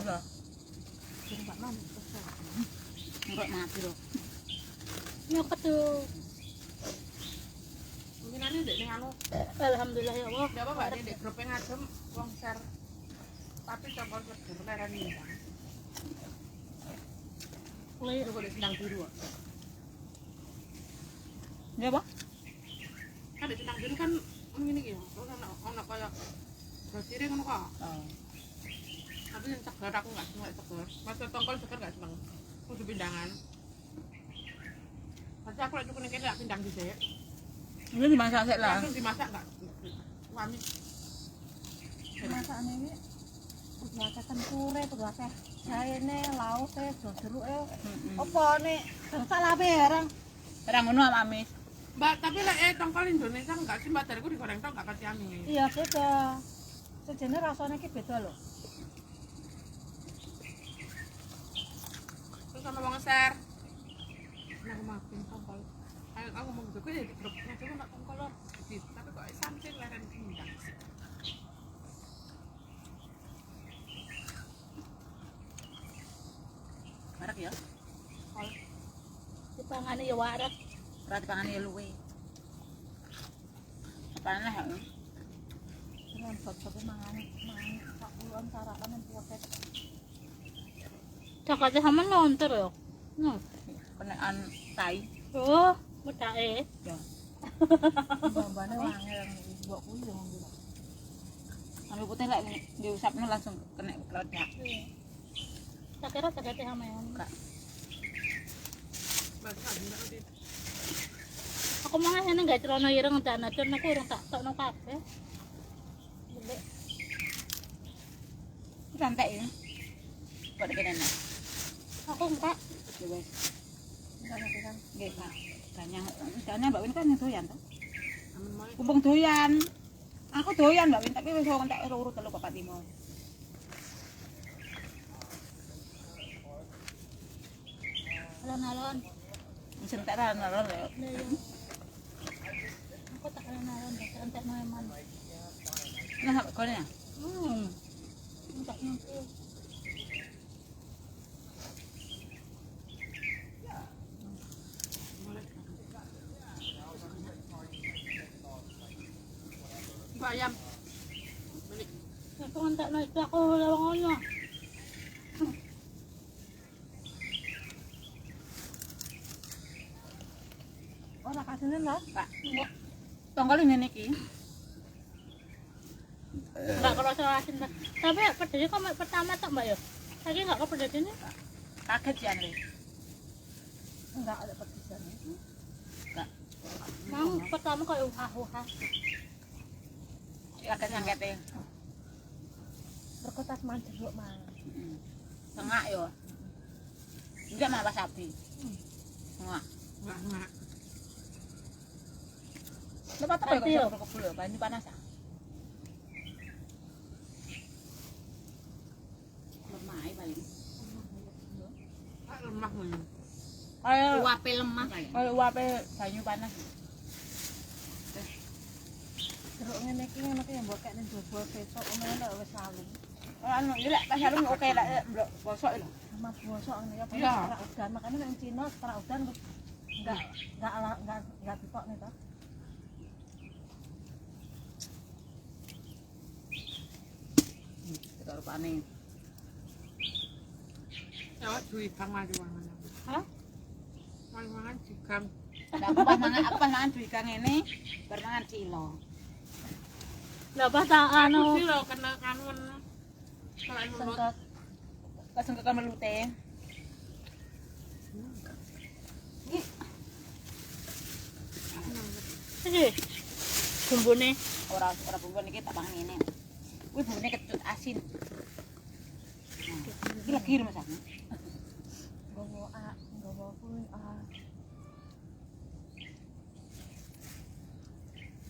[SPEAKER 3] Enggak mati lho.
[SPEAKER 4] Nyokot tuh.
[SPEAKER 2] Mungkin ane ndek ning anu.
[SPEAKER 4] Alhamdulillah ya Allah.
[SPEAKER 2] Enggak apa-apa ndek grup ngadem wong share. Tapi cokol seger lerane ya.
[SPEAKER 4] Kuwi
[SPEAKER 2] Kok sedang biru.
[SPEAKER 3] Ya apa?
[SPEAKER 2] Kan ndek sedang biru kan ngene iki ya. Terus ono kaya brosire ngono kok.
[SPEAKER 3] Oh.
[SPEAKER 2] Tapi yang seger aku enggak seneng seger. Masuk tongkol seger enggak seneng. Kudu pindangan. Pasti aku lek tuku ning kene lak pindang dhisik.
[SPEAKER 3] Ini dimasak sik lah.
[SPEAKER 2] Langsung dimasak enggak? Wani.
[SPEAKER 1] Masakane iki udah akeh tempure, udah akeh jaene, lause, jeruk apa nek bangsa lape barang.
[SPEAKER 3] Ora ngono amis.
[SPEAKER 2] Mbak, tapi lek tongkol Indonesia enggak sih Mbak, dariku digoreng tok enggak kasih amis.
[SPEAKER 1] Iya beda. Sejene rasane iki beda lho.
[SPEAKER 2] Terus sama wong share. Nah, makin tongkol. Ayo aku ngomong gitu, ya di grup ngaco nak tongkol lor. Tapi kok sampean leren pindang.
[SPEAKER 3] Marak ya.
[SPEAKER 4] dipangane ya warak.
[SPEAKER 3] ora dipangani luwe. Apane lah.
[SPEAKER 1] Dengan bab-bab mangan sak puluhan sarapan yang puasa.
[SPEAKER 4] Cakate sama nonton ya. Nah.
[SPEAKER 3] Kenaan tai.
[SPEAKER 4] Oh, medake.
[SPEAKER 3] Ya.
[SPEAKER 1] Bambane wangel mbok kuwi yo ngono.
[SPEAKER 3] Sampai putih lek diusapno langsung kena kledak.
[SPEAKER 4] Tak kira cakate sama yang.
[SPEAKER 3] Enggak.
[SPEAKER 4] Aku mau ngene enggak celana ireng dana con aku urung tak tokno kabeh. Delek.
[SPEAKER 3] Santai ya. Kok dikene.
[SPEAKER 4] Aku enggak.
[SPEAKER 3] Ya wis.
[SPEAKER 1] Enggak kan.
[SPEAKER 3] Nggih, Pak. Danya Mbak Win kan doyan to. Kumpung doyan. Aku doyan Mbak Win tapi wis kok entek urut 3 4 5.
[SPEAKER 4] Alon-alon.
[SPEAKER 3] Wis entek ra nalon ya.
[SPEAKER 4] Aku tak alon-alon tak entek noeman.
[SPEAKER 3] Nah, kok ya?
[SPEAKER 4] Entek nyampe.
[SPEAKER 2] Ayam.
[SPEAKER 4] Aku entek no itu aku lawang ono.
[SPEAKER 1] Ora kasine lho,
[SPEAKER 3] Pak. Tongkol ngene iki.
[SPEAKER 4] Enggak kerasa asin. Tapi pedesnya kok pertama tak Mbak ya? Lagi enggak ke pedesnya?
[SPEAKER 3] Kaget ya nih.
[SPEAKER 1] enggak ada pedesan.
[SPEAKER 3] Enggak.
[SPEAKER 4] Mang pertama kayak uhah-uhah.
[SPEAKER 3] Kaget sangkete.
[SPEAKER 1] Berkotas man jeruk man.
[SPEAKER 3] Tengah yo. Enggak malah sapi. Tengah.
[SPEAKER 2] Enggak.
[SPEAKER 3] Lepas apa ya kok kebul banyu panas ah. Lemah paling.
[SPEAKER 2] Lemah ngono.
[SPEAKER 3] Kayak
[SPEAKER 1] Uape lemah kayak.
[SPEAKER 3] kayak uape banyu panas.
[SPEAKER 1] Jeruk ngene iki ngono ki mbok kek ning jaba besok omene lek wis salung.
[SPEAKER 3] Anu iki lek pas salung oke lek blok bosok lho.
[SPEAKER 1] Mas bosok ngene ya
[SPEAKER 3] Iya.
[SPEAKER 1] ora udan makane nang Cina ora udan enggak dipokne to.
[SPEAKER 3] Kita rupane.
[SPEAKER 2] Ya duwi kang mari-mangan.
[SPEAKER 4] Hah?
[SPEAKER 2] Mari-mangan jigam.
[SPEAKER 3] Lah aku pas mangan duwi kang ngene, bar mangan cilo.
[SPEAKER 4] Lah pas tak anu.
[SPEAKER 2] Aku sih lo kena kanun. Kalau mulut.
[SPEAKER 1] Sentot
[SPEAKER 3] Langsung ke melute.
[SPEAKER 4] Iki. Bumbune
[SPEAKER 3] Ora bumbu iki tak mangan ngene. Kuwi bumbune kecut asin. Iki lagi Mas.
[SPEAKER 1] nggowo kuwi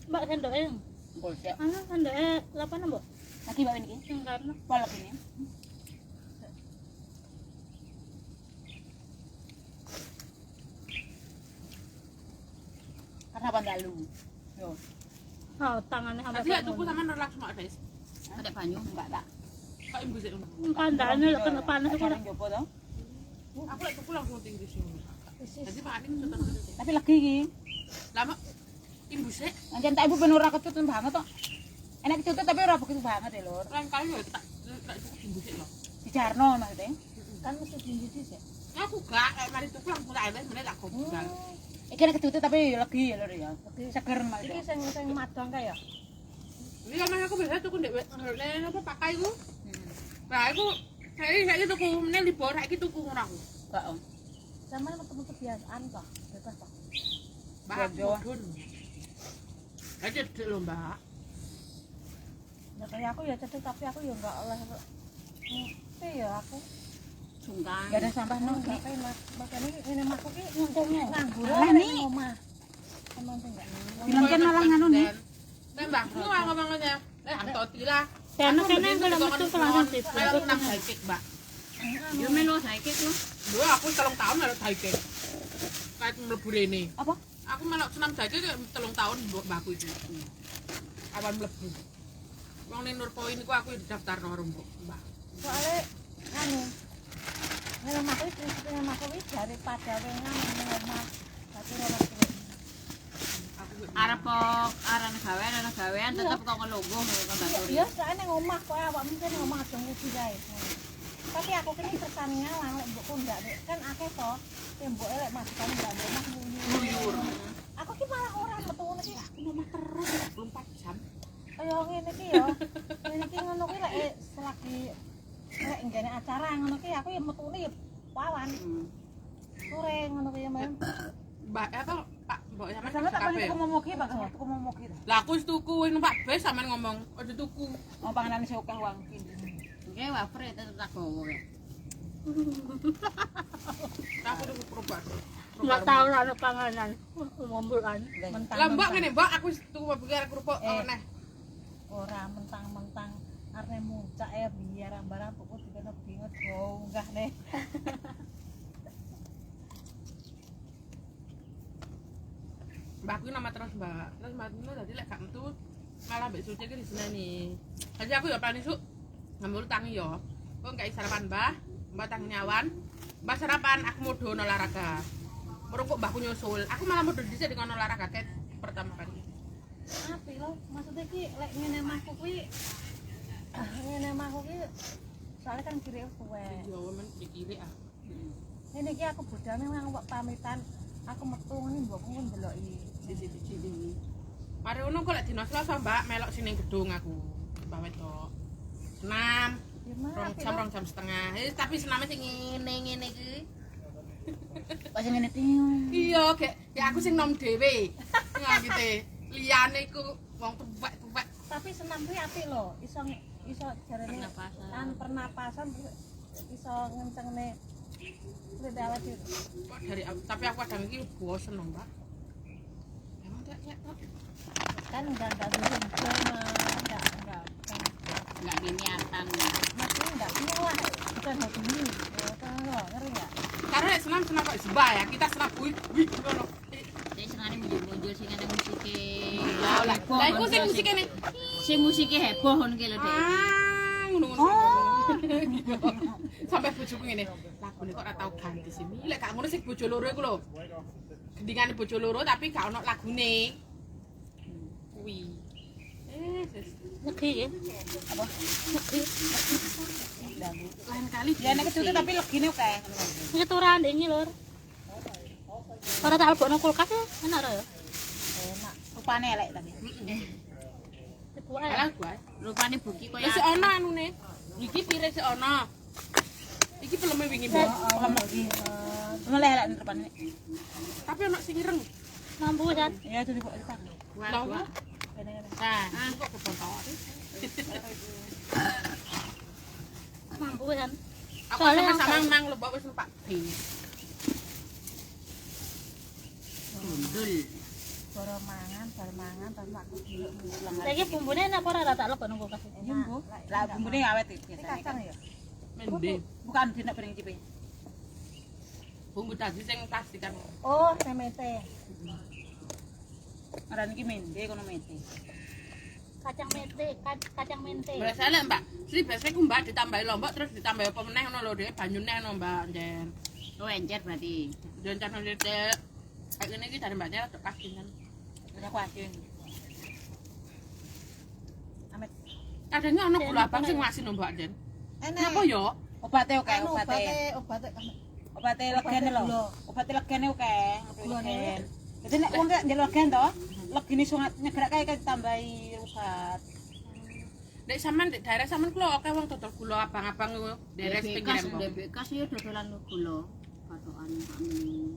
[SPEAKER 4] Mbak sendoke.
[SPEAKER 3] Bol siap.
[SPEAKER 4] Anu sendoke lapan Mbak?
[SPEAKER 3] Lagi Mbak Win iki.
[SPEAKER 4] Sing karena
[SPEAKER 3] Pol lagi ini. Karena pandalu. Yo,
[SPEAKER 4] oh, tangannya sampai
[SPEAKER 2] Tadi aku sama nolak semua guys.
[SPEAKER 3] ada banyu enggak tak?
[SPEAKER 2] Kok ibu sih?
[SPEAKER 4] Kandangnya lek kena panas kok.
[SPEAKER 3] Sekarang jopo to.
[SPEAKER 2] Aku lagi pulang mau tinggi sini. Jadi Pak Adin sudah
[SPEAKER 3] Tapi lagi iki.
[SPEAKER 2] lama ibu sih.
[SPEAKER 3] Anjen tak ibu ben ora kecut banget to. Enak kecut tapi ora begitu banget ya, Lur.
[SPEAKER 2] Lain kali ya tak cukup ibu sih loh.
[SPEAKER 3] Dijarno maksudnya.
[SPEAKER 1] kan mesti tinggi sih.
[SPEAKER 2] Aku gak kayak mari tuh pulang mulai ada mulai tak kopian.
[SPEAKER 3] Iki nek kecut tapi lagi ya, Lur ya. Seger
[SPEAKER 1] Iki
[SPEAKER 3] maksudnya.
[SPEAKER 1] sing madong kae ya.
[SPEAKER 2] Ini kan aku biasa tuh ndek apa pakai ku. Nah, aku saya tuku meneh libur saiki tuku ngono aku.
[SPEAKER 3] Enggak, Om.
[SPEAKER 1] Zaman ketemu kebiasaan toh, bebas toh.
[SPEAKER 2] Mbak
[SPEAKER 3] Jawa.
[SPEAKER 2] mudun. Aja dek lho, Mbak.
[SPEAKER 1] Nah, kayak aku ya cedek tapi aku ya enggak oleh ngerti ya aku.
[SPEAKER 3] Sungkan. Enggak ada sampah no.
[SPEAKER 1] Enggak enak. Makane ngene masuk ki
[SPEAKER 4] Untungnya.
[SPEAKER 1] nganggur
[SPEAKER 3] Lah,
[SPEAKER 1] nek
[SPEAKER 3] Nik.
[SPEAKER 1] ning omah. Emang sih enggak.
[SPEAKER 3] Bilang kan malah nganu nih.
[SPEAKER 2] Nah, Mbak, lu ngomongnya. Antok tila.
[SPEAKER 4] Karena kena kalau metu langsung sip.
[SPEAKER 2] Kalau nang haikek, Mbak.
[SPEAKER 3] Yo melu saiki ku.
[SPEAKER 2] Dua aku 3 tahun melok haikek. Kayak mlebu rene.
[SPEAKER 3] Apa?
[SPEAKER 2] Aku melok senam haikek 3 tahun mbakku iki. Awan mlebu. Wong ning Nurpoin iku aku didaftarno karo Mbak.
[SPEAKER 1] Soale anu ngene omahku iki prinsipnya omahku iki daripada wengan ning omah. Tapi ora ngerti.
[SPEAKER 3] arep kok arane gawean tetep kok ngelungguh kok Baturi.
[SPEAKER 1] Ya soalnya nang omah kok awakmu kan nang omah aja nguji kae. Tapi aku kene kersane ngawang lek mbokku ndak Dek. Kan akeh to temboke lek majikan ndak ada omah nguyur. Aku ki malah ora metu ngene ki
[SPEAKER 2] Omah terus 24 jam.
[SPEAKER 1] kaya ngene ki ya. Ngene ki ngono ki lek selagi lek nggene acara ngono ki aku ya metune ya wawan. Sore ngono ki ya men.
[SPEAKER 2] Mbak apa Pak Mbok sampean
[SPEAKER 3] Sampe tak
[SPEAKER 2] kabeh.
[SPEAKER 3] tuku momoki Pak, tuku momoki.
[SPEAKER 2] Lah aku wis tuku wis numpak bis sampean ngomong aja tuku.
[SPEAKER 3] Mau panganan sing akeh wong iki. Nggih wafer tetep tak gowo kek.
[SPEAKER 2] Aku tuku kerupuk.
[SPEAKER 4] Enggak tahu ana panganan. Ngombulan.
[SPEAKER 2] Lah Mbak ngene Mbak aku wis tuku pikir kerupuk neh.
[SPEAKER 1] Ora mentang-mentang arep muncak ya biar barang tuku dikene binget enggak nih.
[SPEAKER 2] Mbak aku nama terus Mbak. Terus Mbak Tino tadi lek gak metu malah Mbak Suci ki di sini. Jadi aku ya plan isuk ngambil tangi yo. Kok enggak sarapan Mbak tangi nyawan. Mbak sarapan aku mau olahraga. Baru kok Mbakku nyusul. Aku malah mau dhisik di kono olahraga kayak pertama kali.
[SPEAKER 1] Api lo maksudnya ki lek ngene mahku kuwi ngene mahku ki soalnya kan kiri suwe.
[SPEAKER 2] Yo men kiri ah.
[SPEAKER 1] Ngene iki aku budane nang pamitan aku metu ngene mbokku pun ndeloki
[SPEAKER 2] Siji-siji. Mari ngono kok lek dina Selasa Mbak melok sini gedung aku. Mbak wedok. Senam.
[SPEAKER 1] ya mah
[SPEAKER 2] Rong jam setengah. Tapi senamnya sing ngene iki.
[SPEAKER 3] Pas ngene tiung.
[SPEAKER 2] Iya, gek ya aku sing nom dhewe. Nah gitu. Liyane iku wong tuwek-tuwek.
[SPEAKER 1] tapi senam kuwi apik lho iso jarene pernapasan iso ngencengne kulit awak dhewe.
[SPEAKER 2] Kok dari tapi aku kadang iki bosen lho, Mbak. Emang tak ya.
[SPEAKER 1] Kan enggak bisa enggak
[SPEAKER 3] Enggak niatan.
[SPEAKER 1] maksudnya enggak kuat bukan hobi ya kan lo ngerti enggak
[SPEAKER 2] Karena nek senam kok sebah ya. Kita senam wih ngono.
[SPEAKER 3] Jadi senane muncul sing ana musike.
[SPEAKER 2] Lah iku sing musik kene.
[SPEAKER 3] Sing musike heboh ngono ki lho, Dek.
[SPEAKER 2] Ngono-ngono. Sampai bojoku ngene. Lagune kok ora tau ganti sih. Lek gak ngono sing bojo loro iku lho. Gendingane bojo loro tapi gak ono lagune. Kuwi. Sis.
[SPEAKER 4] Negi ya.
[SPEAKER 3] Apa?
[SPEAKER 4] Negi.
[SPEAKER 2] Lain kali
[SPEAKER 3] Ya nek kecuti tapi legine akeh.
[SPEAKER 4] Iki turan ini lur. Ora tak lebokno kulkas ya, enak ora ya?
[SPEAKER 1] enak
[SPEAKER 3] Rupane elek tadi.
[SPEAKER 4] Iku
[SPEAKER 2] Alah gua.
[SPEAKER 3] Rupane buki koyo
[SPEAKER 2] Wis ono anune. Iki pire sik ono. Iki filme wingi, Mbak.
[SPEAKER 3] mulai elek rupane.
[SPEAKER 2] Tapi ono sing ireng.
[SPEAKER 4] mampu kan.
[SPEAKER 3] Ya dadi kok tak.
[SPEAKER 2] Lah,
[SPEAKER 3] Nah,
[SPEAKER 2] kok kepontok.
[SPEAKER 4] Mampu kan.
[SPEAKER 2] Aku
[SPEAKER 4] Soalnya
[SPEAKER 2] sama nang lebok wis numpak bis.
[SPEAKER 3] gundul.
[SPEAKER 1] baru mangan terus aku dulu pulang
[SPEAKER 4] Saiki bumbune enak apa ora tak lebokno kulkas.
[SPEAKER 3] Ya, Bu. Lah bumbune awet iki
[SPEAKER 1] ini
[SPEAKER 3] biasane.
[SPEAKER 1] kacang ya
[SPEAKER 2] Mende.
[SPEAKER 3] Bukan dinak piring cipe.
[SPEAKER 2] Bumbu tadi sing plastik kan.
[SPEAKER 1] oh temete
[SPEAKER 3] Aran iki mende kono mete.
[SPEAKER 4] Kacang mente, kacang mente.
[SPEAKER 2] Biasa lek Mbak, sih biasanya ku Mbak ditambahi lombok terus ditambahi apa meneh ngono lho Dek, banyune ngono Mbak Jen.
[SPEAKER 3] Oh encer berarti.
[SPEAKER 2] Jen kan Dek. Kayak ngene iki dari Mbaknya tok pasinan.
[SPEAKER 3] Ora kuasin.
[SPEAKER 1] amit
[SPEAKER 2] Kadangnya ono gula abang sing ngasin Mbak Jen.
[SPEAKER 1] enak
[SPEAKER 2] Napa yo?
[SPEAKER 3] Obate oke,
[SPEAKER 1] anu
[SPEAKER 3] obate. Obate legene lho. Obate legene oke, legen. Jadi nek wong gak njaluk legen to, legene iso nyegrak kae tambahi obat.
[SPEAKER 2] Nek sampean di daerah sampean kulo akeh wong dodol gula abang-abang ngono, daerah pinggir embong.
[SPEAKER 3] Bekas yo dodolan gula. Patokan kami.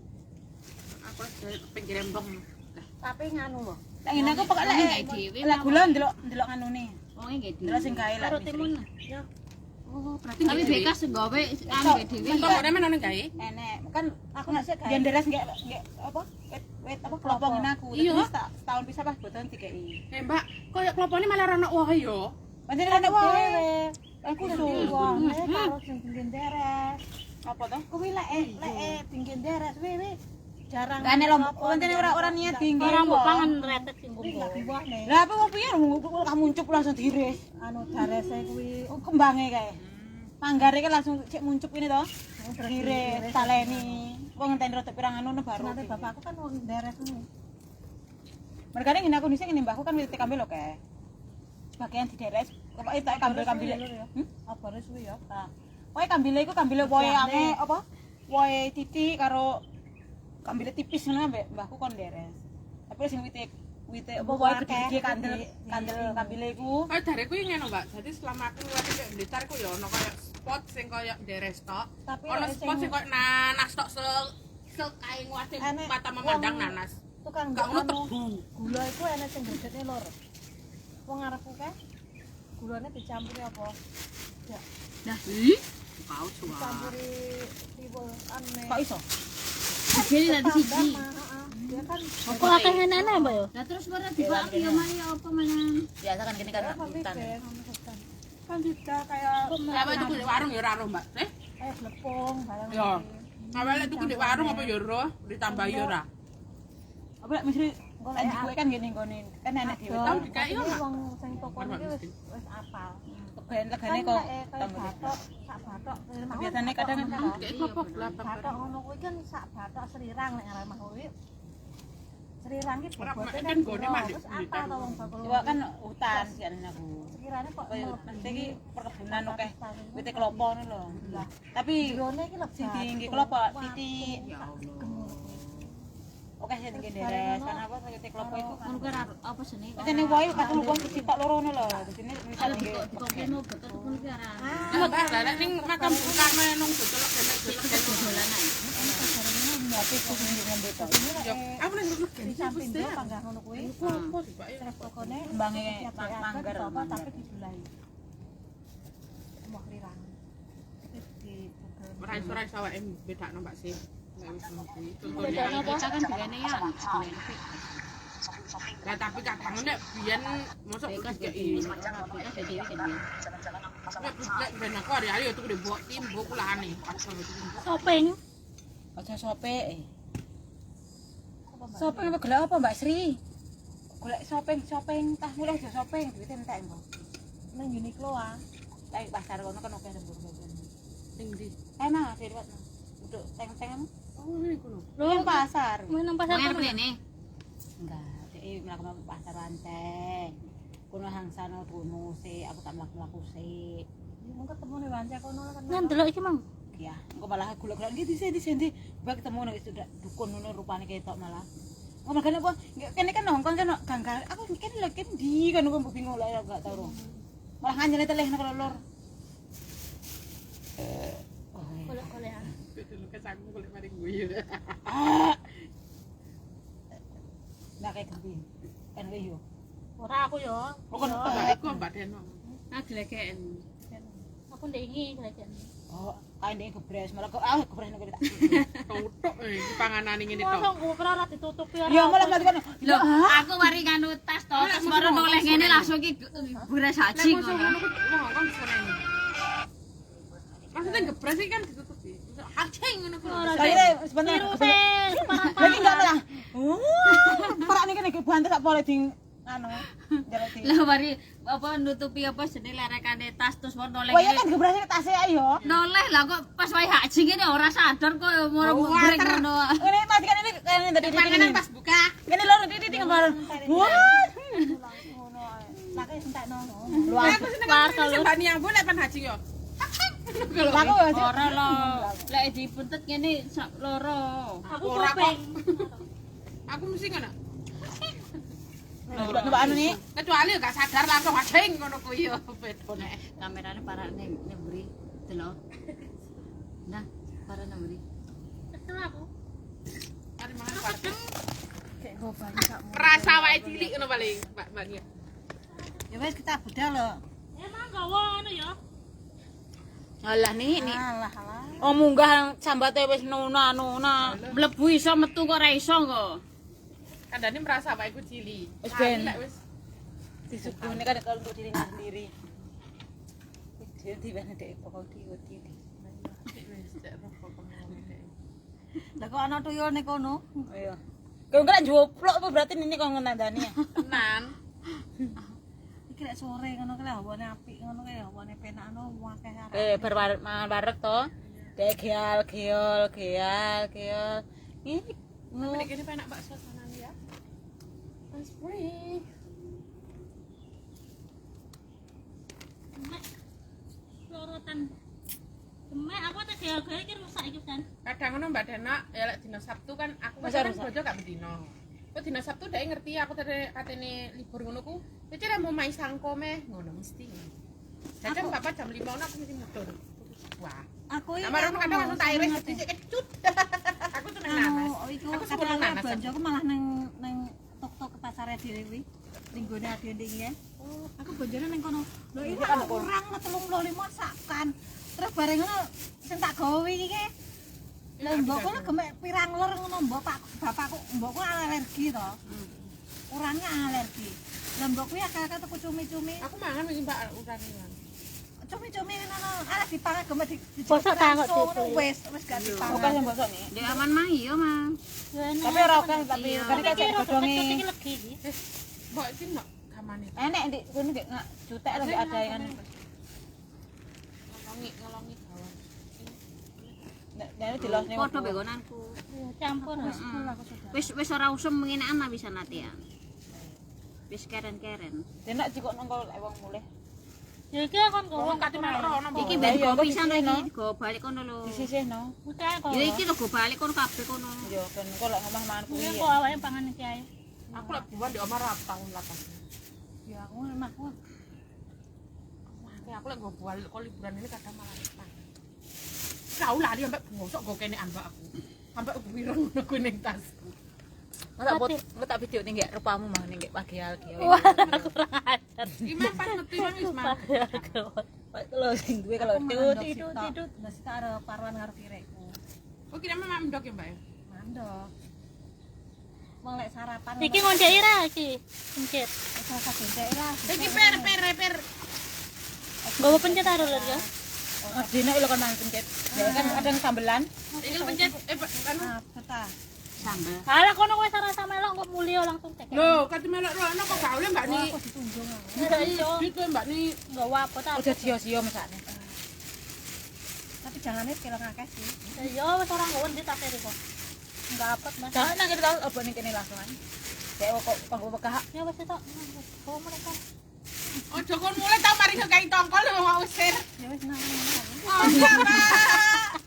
[SPEAKER 2] Aku dari pinggir embong.
[SPEAKER 1] tapi nganu lho
[SPEAKER 3] Lah ngene aku pokok lek gula ndelok nganune. Wong nggih dhewe. Ndelok sing gawe lah.
[SPEAKER 4] Karo timun. Ya.
[SPEAKER 2] Oh, berarti
[SPEAKER 3] Tapi bekas gawe anu dhewe.
[SPEAKER 2] Tongone men ono gawe.
[SPEAKER 3] Enek. Kan
[SPEAKER 1] aku nggak sih gawe
[SPEAKER 3] Genderes nggak apa? Wet apa kelopongin aku.
[SPEAKER 2] Iya.
[SPEAKER 3] Terus setahun bisa pas boten dikei.
[SPEAKER 2] Mbak, koyo klopone malah ono wohe yo.
[SPEAKER 3] Pancen ana wae.
[SPEAKER 1] dhewe
[SPEAKER 3] Aku
[SPEAKER 1] aku
[SPEAKER 3] suruh.
[SPEAKER 1] wong karo sing pinggir deres
[SPEAKER 3] Apa to?
[SPEAKER 1] kuwi lek pinggir deres wewe jarang
[SPEAKER 3] Gak nek lombok, pancen ora niat tinggi.
[SPEAKER 4] Ora mbok pangan retek sing
[SPEAKER 1] kuwi
[SPEAKER 4] bumbu.
[SPEAKER 1] gak dibuah nih
[SPEAKER 3] Lah apa kok piye kamu muncup langsung diiris.
[SPEAKER 1] anu darese kuwi
[SPEAKER 3] Oh, kembange kae. Panggare kan langsung cek muncup ini to. Diiris, taleni. Wong ngenteni rada pirang anu baru.
[SPEAKER 1] nanti bapakku kan wong deres ini
[SPEAKER 3] Mereka ngene aku dhisik ngene mbahku kan wit kambil oke. Bagian dideres, kok itu kambil-kambil.
[SPEAKER 1] Apa suwi ya?
[SPEAKER 3] Nah, pokoke kambile iku kambile wohe ame apa? Wohe titik karo kambile tipis ngono ambek mbahku kon deres. Tapi sing wite apa wohe gede kandel kambile iku.
[SPEAKER 2] Kayak dareku yang ngono, Mbak. Jadi selama aku lagi ke Blitar ku ya ono kayak spot sing koyo deres tok. Ono spot sing koyo nanas tok kae nguwate mata memandang nanas.
[SPEAKER 1] Tukang
[SPEAKER 2] Gak ono tebu.
[SPEAKER 1] gula iku enek sing gregete lor. Wong ngarepku kae gulane dicampuri apa? Ya,
[SPEAKER 2] Nah, ih, kau suah.
[SPEAKER 1] dicampuri tiwul ane.
[SPEAKER 3] Kok iso?
[SPEAKER 5] Jadi tadi siji.
[SPEAKER 1] Dia kan
[SPEAKER 4] Kok akeh enek Mbak yo?
[SPEAKER 5] Lah terus baru dibagi ya mari apa menang.
[SPEAKER 3] Biasa kan gini kan
[SPEAKER 1] tapi
[SPEAKER 3] hutan.
[SPEAKER 1] kan juga kayak
[SPEAKER 2] Apa itu di warung ya ora Mbak?
[SPEAKER 1] kayak lepung barang
[SPEAKER 2] Ya. Awalnya tuku di warung apa ya ora? Ditambah ya ora.
[SPEAKER 3] Apa lek mesti kan gue kan gini ngene kan enak dhewe
[SPEAKER 2] Tahu
[SPEAKER 3] tau.
[SPEAKER 2] dikai
[SPEAKER 1] ini
[SPEAKER 2] ora?
[SPEAKER 1] wong sing toko iki wis apal.
[SPEAKER 3] Legane kok
[SPEAKER 1] kayak batok, sak batok.
[SPEAKER 3] biasane kadang
[SPEAKER 2] Kayak apa belakang.
[SPEAKER 1] batok ngono kuwi kan sak batok serirang nek arep mah kuwi. Serirang iki
[SPEAKER 2] Ora,
[SPEAKER 1] bobote
[SPEAKER 2] kan gone mah
[SPEAKER 1] wis apal to wong bakul.
[SPEAKER 3] Iwak kan hutan sih aku.
[SPEAKER 1] Sekirane kok
[SPEAKER 3] Kaya
[SPEAKER 1] mlebu
[SPEAKER 3] iki perkebunan akeh wite klopo ngono lho. Tapi
[SPEAKER 1] drone iki lebat.
[SPEAKER 3] sing tinggi klopo titik. Oke sing tinggi deres kan apa wite klopo iku kan.
[SPEAKER 5] Ngono kira apa seni?
[SPEAKER 3] Jane wae kan lu wong sitok loro ngono lho. Dadine misal
[SPEAKER 5] Kalau
[SPEAKER 3] tinggi.
[SPEAKER 5] dikompeno betul pun kira.
[SPEAKER 2] Lah Mbak, lah ning makam bukan menung dodelok demek-demek.
[SPEAKER 5] Dolanan.
[SPEAKER 3] Tapi kok sing ngombe to.
[SPEAKER 2] Yo, aku nang ngerti
[SPEAKER 1] Di samping dia panggah ngono kuwi.
[SPEAKER 2] Apa sih, Pak?
[SPEAKER 1] Terus pokoknya
[SPEAKER 3] Kembange
[SPEAKER 1] manggar
[SPEAKER 3] manggar.
[SPEAKER 1] apa tapi dibulai. Mau rirang. Di
[SPEAKER 2] Ora iso awake bedakno Mbak sih. Nek wis ngono.
[SPEAKER 5] Bedanya apa? Kita kan digane ya.
[SPEAKER 2] Lah tapi kadang nek biyen mosok
[SPEAKER 5] Bekas
[SPEAKER 2] dikeki.
[SPEAKER 5] jadi bekas jadi kan dia.
[SPEAKER 2] Nek ben aku hari-hari tuku di mbok timbo kulane.
[SPEAKER 4] Shopping.
[SPEAKER 3] Aja sope. Shopping apa gelek apa Mbak Sri? Golek shopping tah mulai aja shopping duwite entek mbok.
[SPEAKER 1] nang Uniqlo ah.
[SPEAKER 3] Tapi pasar kono kan oke sembur jajan.
[SPEAKER 2] Ning ndi?
[SPEAKER 3] Enak dhewe Pak. Untuk teng-teng
[SPEAKER 2] Oh, ini kono.
[SPEAKER 3] lu pasar.
[SPEAKER 4] Mau nang pasar
[SPEAKER 5] Yang
[SPEAKER 4] mana?
[SPEAKER 5] ini.
[SPEAKER 3] Enggak, dhek mlaku pasar Ranteng. Kono hangsana kono sik aku tak mlaku-mlaku sik.
[SPEAKER 1] Mung ketemu ning Wance kono kan.
[SPEAKER 4] Nang delok iki Mang.
[SPEAKER 3] Ya, engko malah gula-gula iki di bak ketemu nang sudah dukun ngono rupane ketok malah. Oh makanya apa? Kene kan nongkon kan ganggal. Aku kene lho kene ndi kan aku bingung lah enggak tahu. Malah nganjene teleh nang lor.
[SPEAKER 4] Golek-golek.
[SPEAKER 2] Betul kesangku golek mari guyu.
[SPEAKER 3] Nah kayak gede. Kan yo.
[SPEAKER 4] Ora aku yo.
[SPEAKER 3] Oh kan
[SPEAKER 2] Mbak iku Mbak Deno.
[SPEAKER 5] Nah dilekeken.
[SPEAKER 4] Aku ndek iki golek.
[SPEAKER 3] oh kae ndek gebres malah kok gebres nek tak.
[SPEAKER 2] Tutuk iki panganan ngene tok.
[SPEAKER 4] Mosok ora ora ditutupi ora.
[SPEAKER 3] Ya malah mati kan.
[SPEAKER 5] Loh, aku mari nganu tas to, terus baru noleh ngene langsung ki beres haji
[SPEAKER 2] Lah
[SPEAKER 5] ngono.
[SPEAKER 2] wong kon seneng. Maksudnya gebres iki kan ditutupi. Hacing ngono kuwi.
[SPEAKER 3] Saya sebentar.
[SPEAKER 4] Viruse
[SPEAKER 3] Lagi enggak malah. Perak nih kan bantu sak pole ding anu. Jalan di.
[SPEAKER 5] Lah mari apa nutupi apa jenenge lerekane tas terus baru noleh
[SPEAKER 3] Oh iya
[SPEAKER 5] ngene.
[SPEAKER 3] kan gebres tasnya ayo.
[SPEAKER 5] Noleh lah kok pas wae haji ngene ora sadar kok moro brek ngono.
[SPEAKER 3] Ini pasti kan ini tadi
[SPEAKER 2] Panganan pas buka.
[SPEAKER 3] Ini lho titik kemarin. Wah.
[SPEAKER 1] Ngono ae. Lake entekno.
[SPEAKER 3] Luar.
[SPEAKER 2] Aku seneng kan Mbak Niang Bu nek pan haji yo.
[SPEAKER 3] Aku ya.
[SPEAKER 5] Ora lho. Lek dipuntet ngene sak loro.
[SPEAKER 4] Aku
[SPEAKER 2] Ora kok.
[SPEAKER 4] kopeng.
[SPEAKER 2] Aku mesti ngono.
[SPEAKER 3] Coba anu nih.
[SPEAKER 2] Kecuali gak sadar langsung hacing ngono kuwi yo beda nek.
[SPEAKER 5] Kamerane parah ning mburi. Delok. Nah, parah nang mburi.
[SPEAKER 4] Kesel aku.
[SPEAKER 2] Mari mangan padhe.
[SPEAKER 1] Kayak go banyak.
[SPEAKER 2] Rasa wae cilik ngono paling Mbak Nia.
[SPEAKER 1] Ya wis kita budal lho.
[SPEAKER 4] Emang gawa anu ya.
[SPEAKER 3] Alah nih.
[SPEAKER 1] Alah alah.
[SPEAKER 3] Oh munggah sambate wis nuna.
[SPEAKER 5] Mlebu iso metu kok ora iso kok.
[SPEAKER 2] Kandane merasa wae ku cilik.
[SPEAKER 3] Wis ben.
[SPEAKER 2] Nek wis
[SPEAKER 3] Disuguhne kan kalau untuk diri sendiri. Dia tiba nek pokok diuti.
[SPEAKER 2] wis cek rokok pengen.
[SPEAKER 1] Lah kok ana tuyul ning kono?
[SPEAKER 3] Iya. Kau enggak joplok apa berarti ini kau ngendani ya?
[SPEAKER 2] Tenan.
[SPEAKER 1] Iki lek sore ngono ki lek hawane apik ngono ki hawane penakno akeh arek.
[SPEAKER 3] Barek to. Dek geal. Ini
[SPEAKER 2] Tapi nek kene penak bakso sanane ya. Mas free.
[SPEAKER 4] Lorotan. Demek aku tak gara-gara iki rusak iki kan.
[SPEAKER 2] Kadang ngono Mbak Dena, ya lek dina Sabtu kan aku
[SPEAKER 3] Masa
[SPEAKER 2] kan
[SPEAKER 3] rusak?
[SPEAKER 2] bojo gak bedino. Kok dina Sabtu dhek ngerti aku tadi katene libur ngono ku. Wis ora mau main sangko meh ngono mesti. Kadang bapak jam 5 aku mesti medhur. Wah.
[SPEAKER 1] Aku iki
[SPEAKER 2] Kamar kadang langsung tak iris dhisik kecut. Aku seneng nanas.
[SPEAKER 1] Iku
[SPEAKER 2] Aku seneng
[SPEAKER 1] kadang
[SPEAKER 2] nanas.
[SPEAKER 1] banjoku malah nang tok-tok ke pasar dhewe kuwi. Ning gone ade-ade iki ya. Aku bonjone ning kono. Lho iki kan kurang 35 sakan. Terus bareng ngono sing tak gawe iki ke. Lah mbokku lho gemek pirang ler ngono mbok bapakku mbokku alergi to. Orangnya alergi. Lah mbokku ya kakak tuku cumi-cumi.
[SPEAKER 2] Aku mangan wis Mbak urane.
[SPEAKER 1] Cumi-cumi ngono arek dipangan gemek di
[SPEAKER 4] Bosok ta kok
[SPEAKER 1] ngono
[SPEAKER 4] dhewe.
[SPEAKER 1] wis gak dipangan.
[SPEAKER 3] Oke yang bosok nih.
[SPEAKER 5] Dek aman mah iya mah.
[SPEAKER 3] Tapi ora oke tapi kan
[SPEAKER 4] iki
[SPEAKER 3] kayak godhonge.
[SPEAKER 4] iki legi iki.
[SPEAKER 2] Mbok iki nok gamane.
[SPEAKER 3] Enek di kono gak jutek lagi ada yang
[SPEAKER 2] Ngelongi bawang.
[SPEAKER 3] nek dilosne.
[SPEAKER 5] Padha begonanku.
[SPEAKER 4] Campur.
[SPEAKER 5] Wis ora usum mengenakan lah bisa latihan. Wis keren-keren.
[SPEAKER 3] Denak jikok nongko lek wong mulih.
[SPEAKER 4] Ya iki kon
[SPEAKER 2] Wong
[SPEAKER 4] gowo
[SPEAKER 2] kate melok rono.
[SPEAKER 5] Iki
[SPEAKER 3] Lah
[SPEAKER 5] ben
[SPEAKER 3] iya,
[SPEAKER 5] kopi
[SPEAKER 3] kok
[SPEAKER 5] san
[SPEAKER 3] disini,
[SPEAKER 5] iki go balik kono lho.
[SPEAKER 3] Disisihno.
[SPEAKER 4] Mesti kok.
[SPEAKER 5] Ya iki lho go balik kono kabeh kono.
[SPEAKER 3] Yo ben kok lek ngomah mangan kuwi.
[SPEAKER 4] Kuwi kok awake pangan iki ae.
[SPEAKER 2] Aku lek buan di omah ra tahun lapas.
[SPEAKER 1] Ya aku mah aku
[SPEAKER 2] Aku lek go bual kok liburan ini kadang malah lepas. Lah lali ambek bosok go kene ambek aku. Ambek wireng ngono kuwi ning tasku.
[SPEAKER 3] Nggak tak video ning rupamu mah ning pagi alki.
[SPEAKER 4] Wah, kurang ajar.
[SPEAKER 2] Iki mah pas metu kan wis mah.
[SPEAKER 3] Kalau sing duwe kalau
[SPEAKER 1] tidur ndas karo parwan karo kirekku.
[SPEAKER 2] Oh kira mah mendok ya, Mbak ya.
[SPEAKER 1] Mandok. Wong lek sarapan.
[SPEAKER 4] Iki ngonceki ra iki. Pencet.
[SPEAKER 1] Asa gendek lah.
[SPEAKER 2] Iki per.
[SPEAKER 4] Gowo pencet karo lho ya.
[SPEAKER 3] Dina lho kan mangan pencet. Ya kan kadang sambelan.
[SPEAKER 2] Iki pencet anu.
[SPEAKER 1] Ah, betah.
[SPEAKER 5] Sambel.
[SPEAKER 4] Alah kono wis rasa melok kok mulya langsung cek.
[SPEAKER 2] Lho, kate melok rono kok gak oleh Mbak ni.
[SPEAKER 1] Kok ditunjung aku.
[SPEAKER 4] Enggak iso.
[SPEAKER 2] Itu Mbak ni.
[SPEAKER 4] Enggak apa ta.
[SPEAKER 3] Udah sia-sia mesakne.
[SPEAKER 1] Tapi jangannya kilo ngakeh sih.
[SPEAKER 4] Ya wis ora ngono di tas iki kok. Enggak apa Mas.
[SPEAKER 3] Jangan nang kita obo ning kene langsungan. Dek kok kanggo bekah.
[SPEAKER 4] Ya wis tok. Gowo mereka.
[SPEAKER 2] Ojo kon mulai tau mari kei tongkol lho mau usir.
[SPEAKER 1] Ya wis nang.
[SPEAKER 2] Oh, Mbak.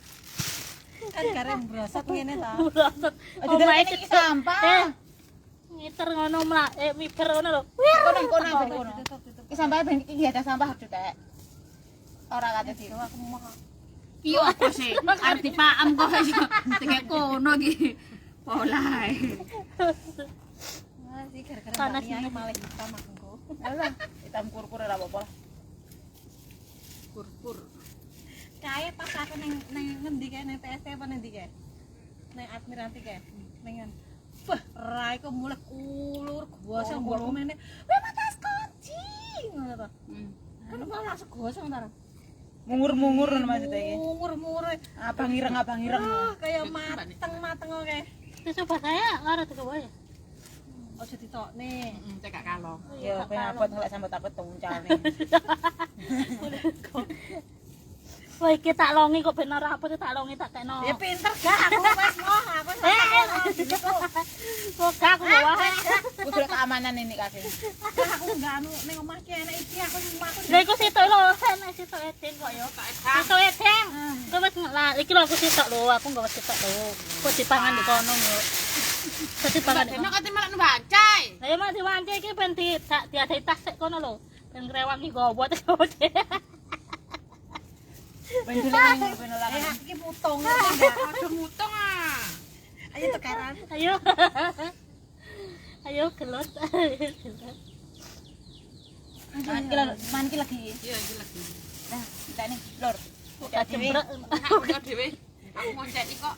[SPEAKER 1] Kan karen brosot ngene ta.
[SPEAKER 4] Buset.
[SPEAKER 3] Aja dene iki sampah.
[SPEAKER 4] Ngiter ngono mlak miber ngono lho.
[SPEAKER 3] Kono ben kono.
[SPEAKER 1] Tutup.
[SPEAKER 3] Iki sampah ben iki ada sampah jutek. Ora kate di.
[SPEAKER 1] Aku mau
[SPEAKER 5] Iya apa sih? Arep dipaham kok wis tekek kono iki. Polae.
[SPEAKER 1] Wah, sih gara-gara
[SPEAKER 4] Panas
[SPEAKER 1] Mbak Nia
[SPEAKER 4] nih.
[SPEAKER 1] malah hitam aku.
[SPEAKER 3] Alah, hitam kurkur ora apa-apa.
[SPEAKER 5] Pur-pur.
[SPEAKER 1] Kae pas aku ning ngendi kae ning TST apa ning ndi kae? Ning Admiralty kae. Ning wah, rai kok mulai ulur gosong mbokku meneh. Weh matas kucing. Ngono to. Kan malah langsung gosong ta.
[SPEAKER 3] Mungur-mungur maksudnya iki.
[SPEAKER 1] Mur-mur.
[SPEAKER 3] Abang ireng.
[SPEAKER 1] Kayak mateng oke.
[SPEAKER 4] Itu coba saya ora digowo ya.
[SPEAKER 1] Ojo ditokne.
[SPEAKER 2] Cek gak kalong.
[SPEAKER 3] Ya ben abot ngelek sampe tapet tuncalne.
[SPEAKER 4] Wah, iki tak longi kok ben ora apa tak longi tak tekno.
[SPEAKER 1] Ya pinter gak aku wis moh, aku
[SPEAKER 4] Kok gak aku wae.
[SPEAKER 3] Kudu lek keamanan ini kasih.
[SPEAKER 1] aku enggak anu ning omah ki enek iki aku aku
[SPEAKER 4] Lha iku sitok lho, enek sitok edeng kok ya. Sitok edeng. Kok wis lah iki lho aku sitok lho, aku enggak wis sitok lho. Kok dipangan di kono yo. Dadi pangan.
[SPEAKER 2] Enak kate melok bancai.
[SPEAKER 4] Lah ya mak diwancai iki ben diadai tas sik kono lho. Ben ngrewangi gowo terus.
[SPEAKER 3] Ben dulu ben ora.
[SPEAKER 1] iki mutung enggak.
[SPEAKER 2] Aduh mutung ah.
[SPEAKER 1] Ayo tukaran.
[SPEAKER 4] Ayo. Ayo gelot.
[SPEAKER 3] Man ki lagi.
[SPEAKER 2] Iya iki lagi.
[SPEAKER 3] Nah, entek nih, Lur.
[SPEAKER 4] Tak jembrek.
[SPEAKER 2] Aku dhewe. Aku mau cek kok.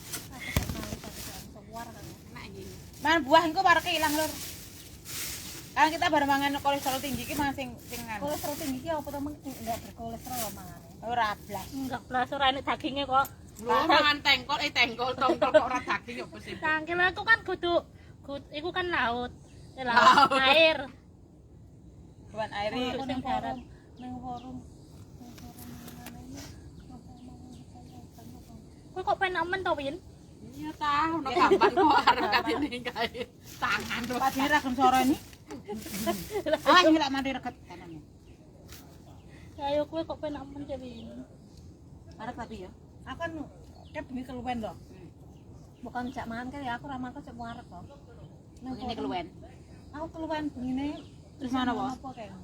[SPEAKER 2] Enak iki.
[SPEAKER 3] Man buah engko pareke ilang, Lur. Kan kita bareng mangan kolesterol tinggi ki mangan sing anu.
[SPEAKER 1] Kolesterol tinggi ki apa to enggak berkolesterol mangan.
[SPEAKER 3] Ora blas.
[SPEAKER 4] Enggak blas ora enek daginge kok.
[SPEAKER 2] Lho mangan tengkol tongkol kok ora daging opo sih?
[SPEAKER 4] Tangkil aku kan kudu iku kan laut. Laut air.
[SPEAKER 3] Buan air
[SPEAKER 1] Aku ning forum, ning forum.
[SPEAKER 4] Kowe kok penak men to, Win?
[SPEAKER 2] Iya tahu, no gampang kok arep katene kae. Tangan to.
[SPEAKER 3] Pak Dira gelem sore ini. Ah, ngelak mandi reket kanane.
[SPEAKER 4] Ayo kowe kok penak men jadi.
[SPEAKER 3] Arek tapi ya.
[SPEAKER 1] Aku kan kep bengi keluwen lho. Bukan cak mangan kan ya aku ra makan cak arek kok.
[SPEAKER 3] Ini keluwen.
[SPEAKER 1] Aku keluwen bengine
[SPEAKER 3] Terus mana, Bos?
[SPEAKER 1] Apa kayak?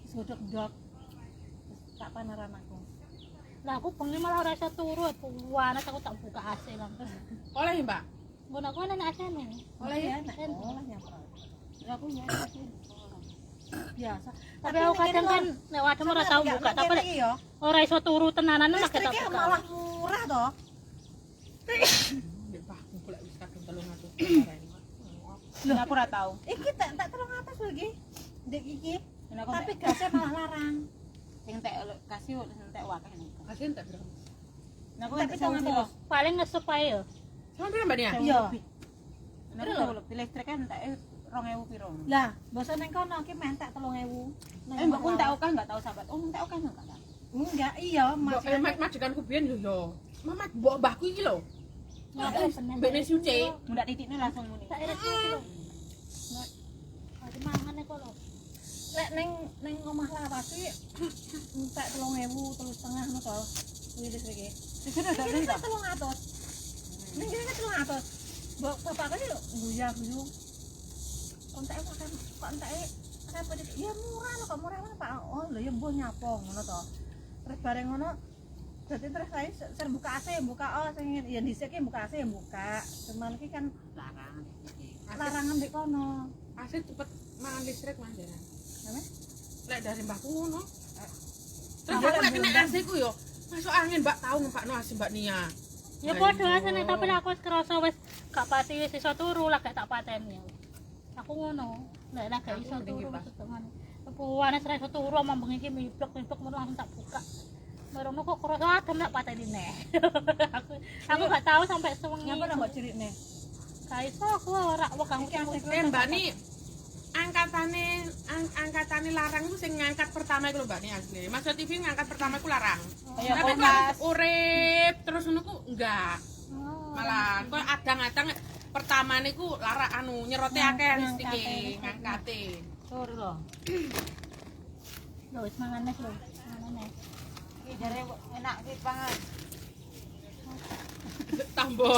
[SPEAKER 1] Wis godhog-godhog. Terus tak panaran aku.
[SPEAKER 4] Lah aku bengi malah ora iso turu, panas aku tak buka AC langsung.
[SPEAKER 2] Oleh, Mbak.
[SPEAKER 4] Ngono aku ana AC nih.
[SPEAKER 1] Oleh ya, nek oleh nyamper. Ya aku ya. Biasa.
[SPEAKER 4] Tapi aku kadang kan nek wadem ora tau buka, tapi nek
[SPEAKER 1] ya.
[SPEAKER 4] ora iso turu tenanan mak tak
[SPEAKER 1] Listriknya
[SPEAKER 4] buka.
[SPEAKER 1] malah murah toh.
[SPEAKER 2] Mbak Pak, golek wis kadung 300 ini.
[SPEAKER 3] Lho aku ora tau.
[SPEAKER 1] Iki tak 300 lagi. Dek iki.
[SPEAKER 3] Aku
[SPEAKER 1] Tapi gasnya malah larang.
[SPEAKER 3] sing entek kasih sing entek wakeh nih.
[SPEAKER 2] Kasih entek berapa?
[SPEAKER 3] Nah aku
[SPEAKER 1] Tapi
[SPEAKER 3] entek
[SPEAKER 1] jangan
[SPEAKER 3] sama
[SPEAKER 1] terus.
[SPEAKER 4] Paling ngesep ae ya.
[SPEAKER 2] Sama berapa Mbak Nia?
[SPEAKER 1] Iya.
[SPEAKER 3] Nah aku lebih listrik kan entek 2000 piro.
[SPEAKER 1] Lah, bosan neng kono ki mentek 3.000.
[SPEAKER 3] Mbakku entek oke enggak tahu sahabat. Oh entek oke enggak tahu.
[SPEAKER 1] Enggak, iya,
[SPEAKER 2] Mbak majikanku biyen yo. Mama mbahku iki lho. Mbak Nia suci.
[SPEAKER 3] Mundak titikne langsung muni.
[SPEAKER 4] Tak iris iki lho. Ada mangan kok lho.
[SPEAKER 1] Lek neng omah lawas ki entek 3.000, 3.5 ngono to. Kuwi listrik iki.
[SPEAKER 3] Wis sudah dak
[SPEAKER 1] Ini
[SPEAKER 3] lintah.
[SPEAKER 1] kan 300. Ning kene kan 300. Mbok bapakku yo guyu. Kontek makan kok entek apa dik? Ya murah lho, kok murah mana Pak? Oh, lho ya mbuh nyapo ngono to. Terus bareng ngono dadi terus saya ser buka AC, buka sing ya dhisik ki buka AC buka. Cuman ki kan
[SPEAKER 3] Larang.
[SPEAKER 1] larangan di kono.
[SPEAKER 2] Asih cepet mangan listrik Mas ya.
[SPEAKER 1] Napa?
[SPEAKER 2] Lek dari mbahku ngono. Terus aku lek kena AC ku yo masuk angin Mbak tahu ngempakno AC Mbak Nia.
[SPEAKER 4] Ya padha asene tapi aku wis kerasa wis gak pati wis iso turu lah gak tak pateni. Aku ngono. Nek gak iso turu wis setengah. Puane ora iso turu omong bengi iki miblok mun langsung tak buka. Barono kok kerasa adem nak pateni neh. Aku gak tahu sampai sewengi.
[SPEAKER 1] Nyapa nang mbok cirikne?
[SPEAKER 4] Gak iso aku ora wegang
[SPEAKER 2] Mbak Ni angkatane larang itu sing ngangkat pertama iku lho Mbak Ni asli. Mas TV ngangkat pertama iku larang.
[SPEAKER 3] Kayak
[SPEAKER 2] Tapi
[SPEAKER 3] Kompas.
[SPEAKER 2] kok urip terus ngono ku enggak. Malah kok adang-adang pertama niku lara nyerote akeh listike ngangkate.
[SPEAKER 3] Sorry lho.
[SPEAKER 4] Lho wis mangan neh lho. Mangan neh.
[SPEAKER 3] Iki jare enak sih pangan.
[SPEAKER 2] Tambah.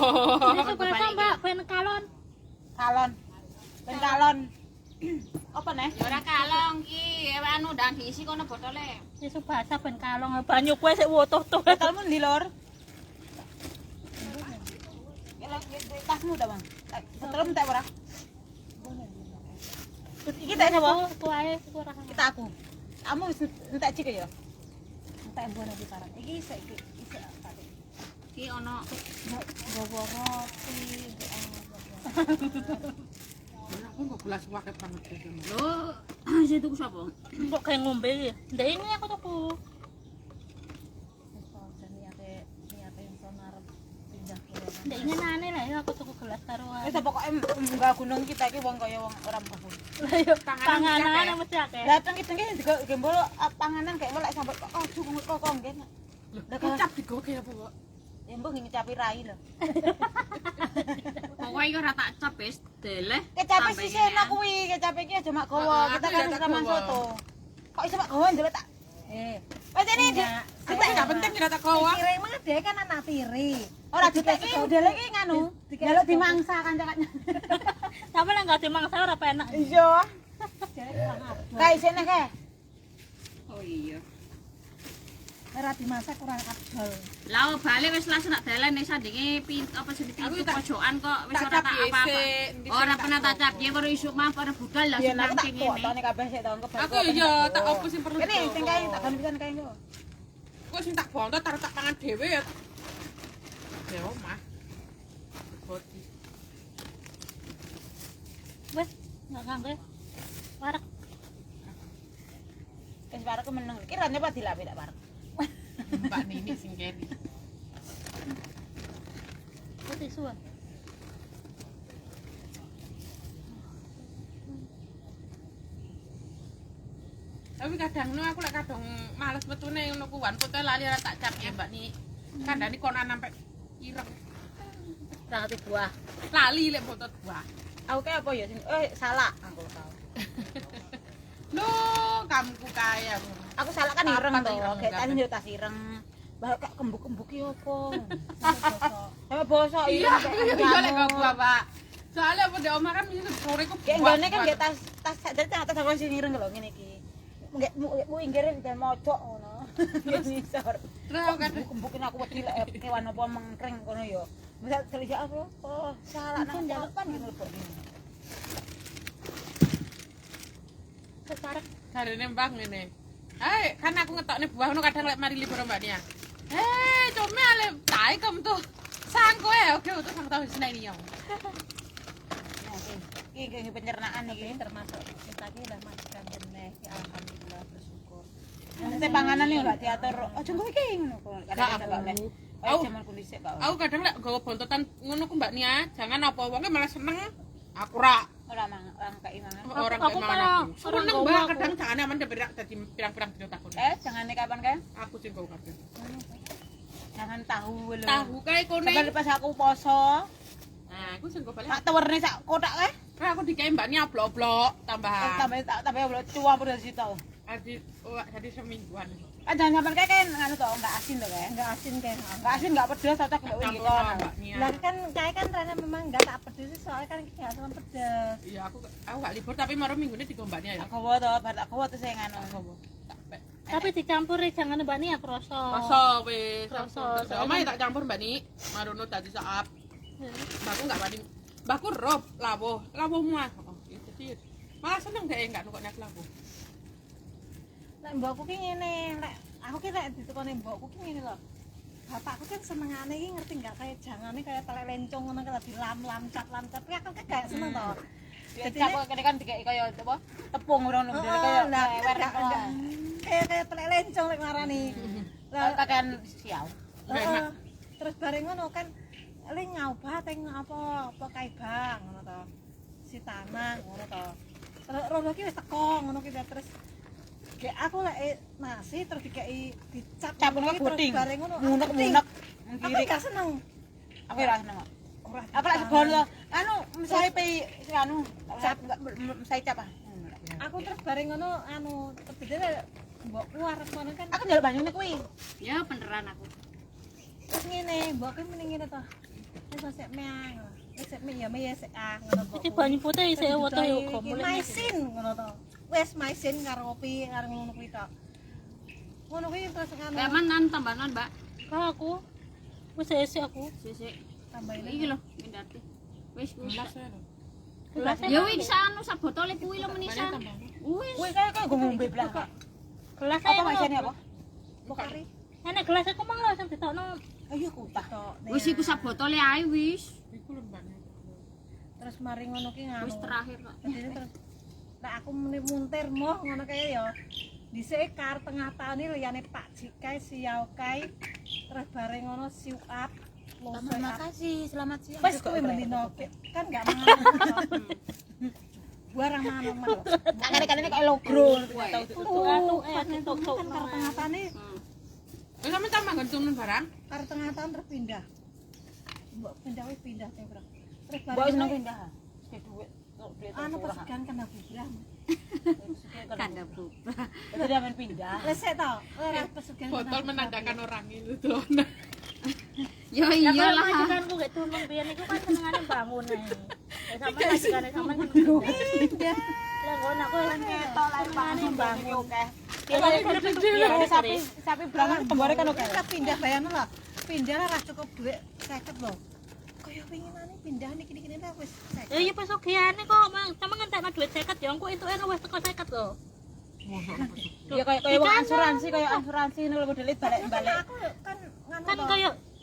[SPEAKER 4] Wis berasa Mbak ben kalon.
[SPEAKER 3] Kalon. Ben kalon. Apa nih?
[SPEAKER 5] Ya ora kalong ki, anu ndang diisi kono botole.
[SPEAKER 4] Wis bahasa ben kalon banyu kowe sik wotoh-toh.
[SPEAKER 3] Betalmu di lor. Tasmu dah bang. Betalmu tak ora? Iki tak sapa?
[SPEAKER 4] Ku ae ku ora.
[SPEAKER 3] Kita aku. Kamu wis entek cik ya?
[SPEAKER 1] Entek mbuh nek parang. Iki isik
[SPEAKER 5] Ki ono
[SPEAKER 1] gowo roti.
[SPEAKER 2] Aku kok gelas wae banget iki.
[SPEAKER 5] lho, sing tuku sapa?
[SPEAKER 4] Kok kayak ngombe iki. Ndek ini aku tuku.
[SPEAKER 1] Niate yang sonar pindah ke.
[SPEAKER 4] Ndek ini nane lah ya aku tuku gelas karo.
[SPEAKER 3] Wis pokoke munggah gunung kita iki wong kaya wong ora mabuk.
[SPEAKER 4] Lah yo panganan mesti akeh.
[SPEAKER 3] Dateng iki juga gembol panganan kayak melek sampai oh cukup kok nggih.
[SPEAKER 2] Kecap digowo kaya apa, Mbak?
[SPEAKER 3] Ya mbok ngecapi rai lho.
[SPEAKER 5] Pokoke iki ora tak cap wis deleh.
[SPEAKER 3] Kecape sih enak kuwi, kecape iki aja mak gowo. Kita kan siraman soto. Kok iso mak gowo ndelok tak. Wes ini
[SPEAKER 2] Aku enggak penting kira tak gowo.
[SPEAKER 1] Piring mah dhewe kan anak tiri.
[SPEAKER 3] ora ditek iki udele iki nganu. Delok dimangsa kanca-kanca.
[SPEAKER 4] Tapi nek gak dimangsa ora penak.
[SPEAKER 3] Iya. Kae sene kae.
[SPEAKER 5] Oh iya.
[SPEAKER 1] Ora dimasak kurang adol.
[SPEAKER 5] Lah bali wis langsung nak dalan nek sandinge apa sing
[SPEAKER 2] Aku
[SPEAKER 5] pintu
[SPEAKER 2] tak-
[SPEAKER 5] pojokan kok wis
[SPEAKER 2] tak
[SPEAKER 5] ora
[SPEAKER 2] cap
[SPEAKER 5] tak
[SPEAKER 2] ya,
[SPEAKER 5] apa-apa.
[SPEAKER 2] sik.
[SPEAKER 5] Ora pernah tak cap ya baru isuk mah pada budal lah
[SPEAKER 3] Iya
[SPEAKER 5] sing
[SPEAKER 3] nek tak
[SPEAKER 5] nangking
[SPEAKER 3] kok
[SPEAKER 5] ngene.
[SPEAKER 3] tane kabeh sik to engko.
[SPEAKER 2] Aku yo tak opo sing perlu.
[SPEAKER 3] Ini sing kae tak kan pisan kae engko.
[SPEAKER 2] Kok sing tak bontot taruh tak pangan dhewe ya. Ya omah. Boti.
[SPEAKER 4] Wes enggak ngangge. Warak
[SPEAKER 3] Wis barek meneng. Iki rene apa dilapi tak barek.
[SPEAKER 2] Mbak Nini sing kene.
[SPEAKER 4] putih suwe.
[SPEAKER 2] Tapi kadang nu aku lek kadang males metune ngono kuwan, foto lali ora tak cap ya Mbak Ni. Kandhane konan sampai ireng.
[SPEAKER 3] Sangat buah.
[SPEAKER 2] Lali lek foto buah.
[SPEAKER 3] Aku kayak apa ya? Salah. Aku tahu.
[SPEAKER 2] Loh, kamu kaya.
[SPEAKER 3] Aku salah kan ireng
[SPEAKER 2] Papat
[SPEAKER 3] to,
[SPEAKER 2] ireng,
[SPEAKER 3] kayak
[SPEAKER 2] enggak.
[SPEAKER 3] tadi yo tas ireng. Bahkan kak kembuk-kembuk ki opo? Sama bosok
[SPEAKER 2] Iya,
[SPEAKER 3] ireng
[SPEAKER 2] iya lek kok buah, Pak. Soalnya apa di omah kan mesti sore ku
[SPEAKER 3] kayak nggone kan kayak tas dari tas aku sing ireng lho ngene iki. Nggak mu inggire dan mojok ngono. Ngisor.
[SPEAKER 2] Terus aku kata
[SPEAKER 3] Kembuk-kembukin aku wedi lek kewan apa mengkring kono yo. Misal telisik aku, oh salah nang jalan gitu lho.
[SPEAKER 2] sekarang jarene Mbah ngene. Kan aku ngetokne buah ngono kadang lek mari libur Mbak Nia. Cuma ale tai kamu tuh. Sangko ya, oke untuk sang tahu sini ini yo.
[SPEAKER 3] Ini pencernaan iki
[SPEAKER 1] termasuk kita ki udah makan jeneh alhamdulillah bersyukur.
[SPEAKER 3] Nanti panganan nih gak diatur. Oh jenggo iki ngono kok.
[SPEAKER 2] Gak
[SPEAKER 3] Kadang
[SPEAKER 2] aku.
[SPEAKER 3] Oh jaman kondisi gak.
[SPEAKER 2] Aku kadang lek gawa bontotan ngono ku Mbak Nia, jangan apa wonge malah seneng. Aku ra
[SPEAKER 3] Ora mang orang kayak mangan.
[SPEAKER 2] orang
[SPEAKER 4] Aku
[SPEAKER 2] kayak
[SPEAKER 4] malah
[SPEAKER 2] mana. Seneng Mbak kadang jangan aman berak dadi pirang-pirang dino takon.
[SPEAKER 3] Jangan nih kapan kan?
[SPEAKER 2] Aku sing gawa kabeh.
[SPEAKER 3] Jangan tahu lho.
[SPEAKER 2] Tahu kae kone.
[SPEAKER 3] Sampai pas aku poso,
[SPEAKER 2] Nah, aku sing gawa balik.
[SPEAKER 3] tak tewerne sak kotak kae.
[SPEAKER 2] Aku dikei Mbak Nia blok-blok tambahan.
[SPEAKER 3] Tambah belum cuan pada situ.
[SPEAKER 2] Jadi semingguan.
[SPEAKER 3] Jangan sampai kayak kan anu toh enggak asin toh kayak.
[SPEAKER 1] Enggak asin kayak.
[SPEAKER 3] Enggak asin enggak pedes cocok mbak Wingi
[SPEAKER 2] Campur sama
[SPEAKER 3] kan.
[SPEAKER 2] Mbak Nia.
[SPEAKER 1] Lah kan kayak kan Rana memang enggak tak pedes soalnya kan kita enggak sama pedes.
[SPEAKER 2] Iya, aku gak libur tapi mau minggu ini digo Mbak Nia ya.
[SPEAKER 3] Aku bawa toh, bar aku bawa tuh saya nganu.
[SPEAKER 4] Tapi dicampuri jangan Mbak Nia kroso.
[SPEAKER 2] Masa wis.
[SPEAKER 4] Kroso.
[SPEAKER 2] Omah tak campur Mbak Ni. Marono dadi saap. Mbakku gak wani. Mbakku rob lawuh muah. Oh, jadi malah seneng deh enggak nukoknya lawuh.
[SPEAKER 1] Lek mbokku ki ngene, lek aku ki lek ditukone mbokku ki ngene lho. Bapakku kan senengane iki ngerti enggak kayak jangane kayak telek lencong ngono kan di lam-cat. Tapi aku kan gak seneng to.
[SPEAKER 3] Dicap kok kene kan dikek kaya apa? Tepung ngono model kaya lewer
[SPEAKER 1] kayak telek lencong lek ngarani.
[SPEAKER 3] Lah kakean siau.
[SPEAKER 1] Terus bareng ngono kan le nyoba teng apa kae bang ngono to. Si tanah ngono to. Terus rono ki wis teko ngono ki terus kayak aku lek nasi terus dikei dicap
[SPEAKER 3] Campur
[SPEAKER 1] ngono ki,
[SPEAKER 3] goding.
[SPEAKER 1] terus bareng ngono.
[SPEAKER 3] Munek-munek.
[SPEAKER 1] Aku gak seneng.
[SPEAKER 3] Aku ora seneng kok.
[SPEAKER 1] Ora.
[SPEAKER 3] Apa lek sebon to? Anu mesai pe anu cap enggak mesai cap ah.
[SPEAKER 1] Aku terus bareng ngono anu terbeda mbokku arep ngono kan.
[SPEAKER 3] Aku njaluk banyune kuwi.
[SPEAKER 5] Ya beneran aku.
[SPEAKER 1] Terus ngene, mbokku mending ngene to. Wis sik meang. Wis sik me ya me ya sik ngono mbokku.
[SPEAKER 4] Iki banyu putih isih woto yo
[SPEAKER 1] Iki
[SPEAKER 4] gomule.
[SPEAKER 1] maisin ngono to. Wis maisin karo kopi karo ngono kuwi to. Ngono kuwi terus anu
[SPEAKER 5] Kayak manan tambahan, Mbak.
[SPEAKER 4] Kalau aku wis esek aku.
[SPEAKER 5] Sisik.
[SPEAKER 1] tambahin
[SPEAKER 5] Iki lho, pindhati. Wis wis.
[SPEAKER 4] Gelas
[SPEAKER 5] Ya wis anu sak botole kuwi lho menisan. Wis.
[SPEAKER 3] Kuwi kayak ngombe blas.
[SPEAKER 4] gelas
[SPEAKER 3] Apa
[SPEAKER 4] ae.
[SPEAKER 3] maisane apa?
[SPEAKER 1] kari.
[SPEAKER 4] Enek gelas aku mang lho sing ditokno.
[SPEAKER 3] Ayo kutah.
[SPEAKER 5] Wis iku sak botole ae wis.
[SPEAKER 2] Iku lho Mbak Nia.
[SPEAKER 1] Terus mari ngono ki nganu.
[SPEAKER 5] Wis terakhir kok.
[SPEAKER 1] Jadi terus nek aku muni muntir moh ngono kae ya. Dhisik kar tengah taun iki liyane Pak Jikai, Siau Kai, terus bareng ngono siuap.
[SPEAKER 3] Terima kasih, selamat siang.
[SPEAKER 1] Wes kowe mendino kan gak mangan. Barang mangan mah.
[SPEAKER 3] Tak kene-kene kayak logro.
[SPEAKER 4] Kudu anu ditok-tok.
[SPEAKER 1] Kan kar tengah taun iki
[SPEAKER 2] Wis sampe tambah gantungan barang.
[SPEAKER 1] kar tengah taun terus pindah. Mbok pindah wis pindah teh, Bro. Terus
[SPEAKER 3] Mbok seneng
[SPEAKER 1] bareng
[SPEAKER 3] pindah. Sik duit.
[SPEAKER 1] anu pesegan kena bubrah.
[SPEAKER 5] Kandang berubah.
[SPEAKER 3] Itu dia main pindah.
[SPEAKER 1] Lesek to, ora pesegan.
[SPEAKER 2] Botol menandakan orang itu tuh.
[SPEAKER 5] Ya
[SPEAKER 4] Ya kalau
[SPEAKER 5] iyalah.
[SPEAKER 4] majikanku gak tulung biyen iku kan senengane bangun ae. Ya sampe majikane sampean pindah. Lah ngono aku
[SPEAKER 3] Ketok lek
[SPEAKER 4] senengane bangun.
[SPEAKER 3] oke. Sapi berangkat kembali kan oke.
[SPEAKER 1] Kita pindah bayangno lho. Pindah lah ra cukup duit 50 lho. Kaya winginane pindah niki-niki ta wis 50.
[SPEAKER 4] Ya iya pesugiane kok sama ngentekno duit 50 ya engko entuke wis teko 50 lho.
[SPEAKER 3] Ya kayak wong asuransi ngono lho delit balik-balik.
[SPEAKER 1] Aku kan nganu
[SPEAKER 4] Kan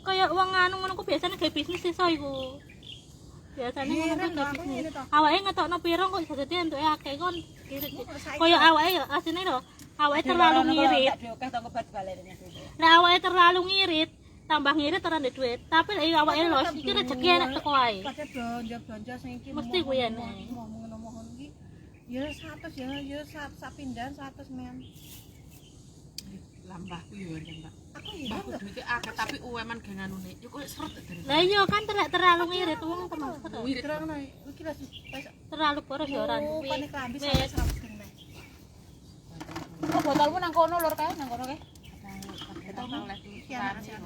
[SPEAKER 4] kaya wong anu ngono ku biasane gawe bisnis iso iku. Biasane ngono ku gawe bisnis. Awake ngetokno piro kok dadi entuke akeh kon. Kaya awake ya asline lho. Awake terlalu ngirit.
[SPEAKER 3] Oke tonggo balik
[SPEAKER 4] Lah awake terlalu ngirit, tambah ngirit ora ndek duit. Tapi lek awake los iki rezeki enak teko ae.
[SPEAKER 1] Pakai belanja sing iki.
[SPEAKER 4] Mesti kuwi ene.
[SPEAKER 1] Ngomong-ngomong iki. Ya 100 ya sak pindahan 100 men.
[SPEAKER 2] Lambahku yo Mbak. Mbahku duite akeh tapi uweman ge nganune. Yo kok seret dari.
[SPEAKER 4] Lah iya kan terlalu ngirit wong teman.
[SPEAKER 2] Wirid ngono.
[SPEAKER 3] Iki lho
[SPEAKER 4] Terlalu boros ya ora.
[SPEAKER 1] Panik lambi sampai 100 gen.
[SPEAKER 3] kok botolmu nang kono lur kae nang kono kae.
[SPEAKER 2] Kita oleh sekarang ya.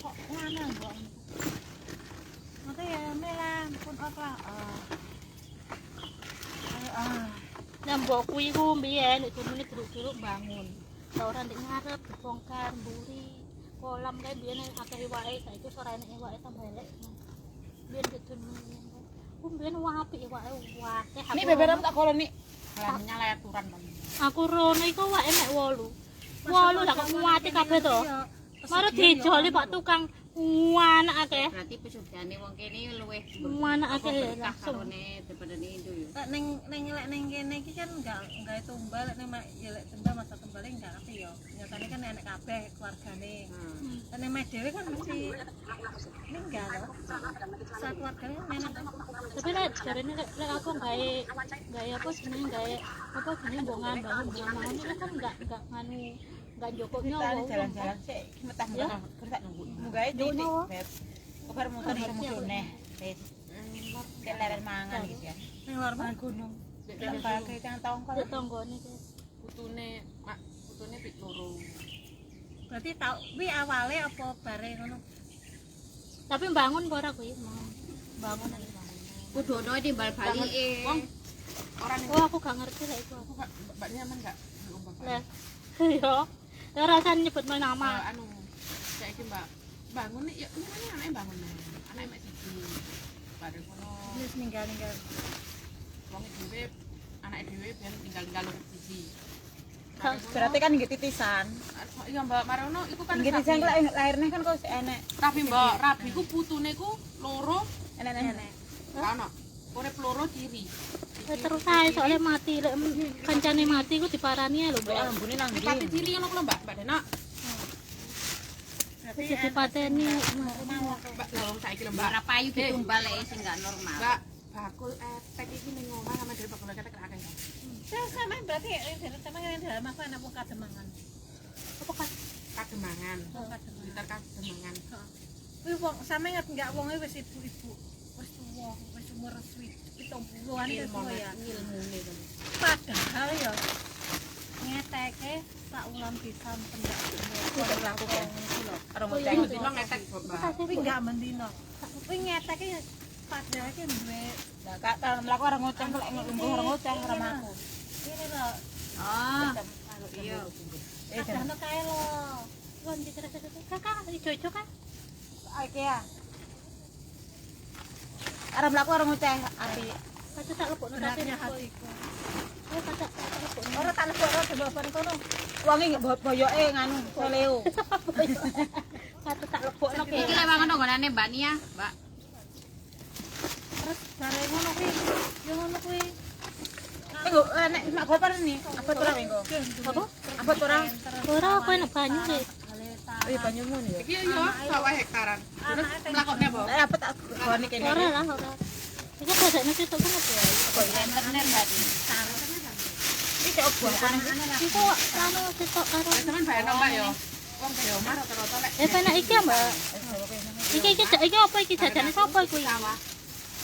[SPEAKER 1] Kok ngana mbok. Mate ya melang pun apa.
[SPEAKER 4] Nyambok kuwi ku mbiyen nek turune jeruk-jeruk bangun. Lah ora ndek ngarep dibongkar mburi. Kolam kae biyen akeh iwake saiki ora enek iwake tambah elek. Biyen ditun. Ku biyen apik iwake akeh.
[SPEAKER 3] Nih beberapa tak kono nih. Alamnya layak turan Bang.
[SPEAKER 4] Aku rono iku wae mek 8. 8 lah kok muati kabeh to. Mare dijoli Pak tukang anak akeh.
[SPEAKER 5] Berarti pesugiane wong kene luwih
[SPEAKER 4] Anak akeh langsung.
[SPEAKER 5] karone daripada Indo yo.
[SPEAKER 1] Ning lek ning kene iki kan enggak tumbal nek ya lek tumbal masa tumbale enggak ngerti ya. Nyatane kan enek kabeh keluargane. Nek mek dhewe kan mesti ninggal loh. Sak keluargane nenek.
[SPEAKER 4] Tapi nek jarene lek aku gawe apa jenenge gawe apa jenenge mbongan bangun itu kan enggak nganu enggak joko nyawa.
[SPEAKER 3] Jalan-jalan sik metah-metah kerja nunggu. Mugae titik. Kabar muter mudune. Wis. Keleren mangan gitu ya.
[SPEAKER 1] Ning luar gunung.
[SPEAKER 3] Lembaga yang tahu kok.
[SPEAKER 4] Tetanggane iki.
[SPEAKER 2] Putune pit loro.
[SPEAKER 1] Berarti tau kuwi awale apa bare ngono?
[SPEAKER 4] Tapi bangun ora kuwi bangun ae.
[SPEAKER 5] Kudu ono timbal balike.
[SPEAKER 2] Wong ora ning
[SPEAKER 4] Oh aku gak ngerti lah itu.
[SPEAKER 2] aku gak Mbak nyaman gak?
[SPEAKER 4] Lah iya. Ya rasane nyebut nama.
[SPEAKER 2] Anu saiki Mbak bangun nih ya ini anake bangun. Anake mek siji. Bare kono
[SPEAKER 1] Wis ninggal-ninggal.
[SPEAKER 2] wong dhewe anake dhewe ben tinggal-tinggal siji.
[SPEAKER 3] Berarti kan nggih titisan.
[SPEAKER 2] Iya Mbak Marono iku kan
[SPEAKER 3] Nggih titisan lahirnya kan kok enek.
[SPEAKER 2] tapi Mbak Rabi ku putune ku loro
[SPEAKER 3] Enek-enek.
[SPEAKER 2] ana. Urip loro ciri.
[SPEAKER 4] Terus ae soalnya mati lek kancane mati ku diparani lho, Mbak.
[SPEAKER 3] Ambune nang ndi?
[SPEAKER 2] Tapi ciri ngono ku lho Mbak Denak.
[SPEAKER 1] Berarti
[SPEAKER 4] Wis dipateni.
[SPEAKER 2] Mbak lha wong saiki lho Mbak.
[SPEAKER 5] Ora payu ditumbal lek sing gak normal.
[SPEAKER 2] Mbak bakul etek iki ning omah sama dhewe bakul etek akeh.
[SPEAKER 1] sama berarti sama yang dalam apa anak muka demangan.
[SPEAKER 2] Apa kademangan? Liter kademangan.
[SPEAKER 1] Kuwi wong sama enggak wonge wis ibu-ibu. Wis tuwa, wis umur 70-an iki ya.
[SPEAKER 2] Ilmune to.
[SPEAKER 1] Padahal ya ngeteke sak ulam pisan pendak
[SPEAKER 3] Tidak lakukan. Orang mau
[SPEAKER 2] Iku dino ngetek Mbak.
[SPEAKER 1] kuwi enggak mendino. Kuwi ngeteke ya padahal ki duwe
[SPEAKER 3] Lah kak kalau melaku orang ngoceng kalau ngelungguh orang ngoceng sama aku.
[SPEAKER 1] ini lho.
[SPEAKER 5] Oh, iya.
[SPEAKER 1] Padahal kae lho.
[SPEAKER 4] Kon dikira-kira kakak ijo-ijo kan.
[SPEAKER 3] Oke ya. Orang melaku orang ngoceng api.
[SPEAKER 4] Kata tak lepokno
[SPEAKER 1] Beratnya hatiku.
[SPEAKER 4] Oh kata lepokno.
[SPEAKER 1] Ora tak lebok ora debaban kono.
[SPEAKER 3] Wangi boyoke nganu soleo.
[SPEAKER 4] Kata tak lepokno
[SPEAKER 5] Iki
[SPEAKER 4] ki.
[SPEAKER 5] lek mangono nggonane Mbak Nia, Mbak.
[SPEAKER 1] Terus bare ngono kuwi, yo ngono kuwi.
[SPEAKER 3] Engko nek mak gopar ini apa ora engko?
[SPEAKER 4] Apa?
[SPEAKER 3] Apa ora?
[SPEAKER 4] Ora aku enak banyu deh.
[SPEAKER 3] Oh iya banyumu ya.
[SPEAKER 2] Iki yo sawah hektaran. Terus mlakokne apa?
[SPEAKER 3] Apa tak goni kene.
[SPEAKER 4] Ora lah ora. Iki badane sitok banget ya.
[SPEAKER 3] Apa internet tadi? Iki cok buah kono.
[SPEAKER 4] Iku anu sitok karo.
[SPEAKER 2] Sampeyan bayar Mbak yo. Wong kaya omah rata-rata lek
[SPEAKER 4] Penak iki Mbak. Iki apa iki jajane sapa iku iki?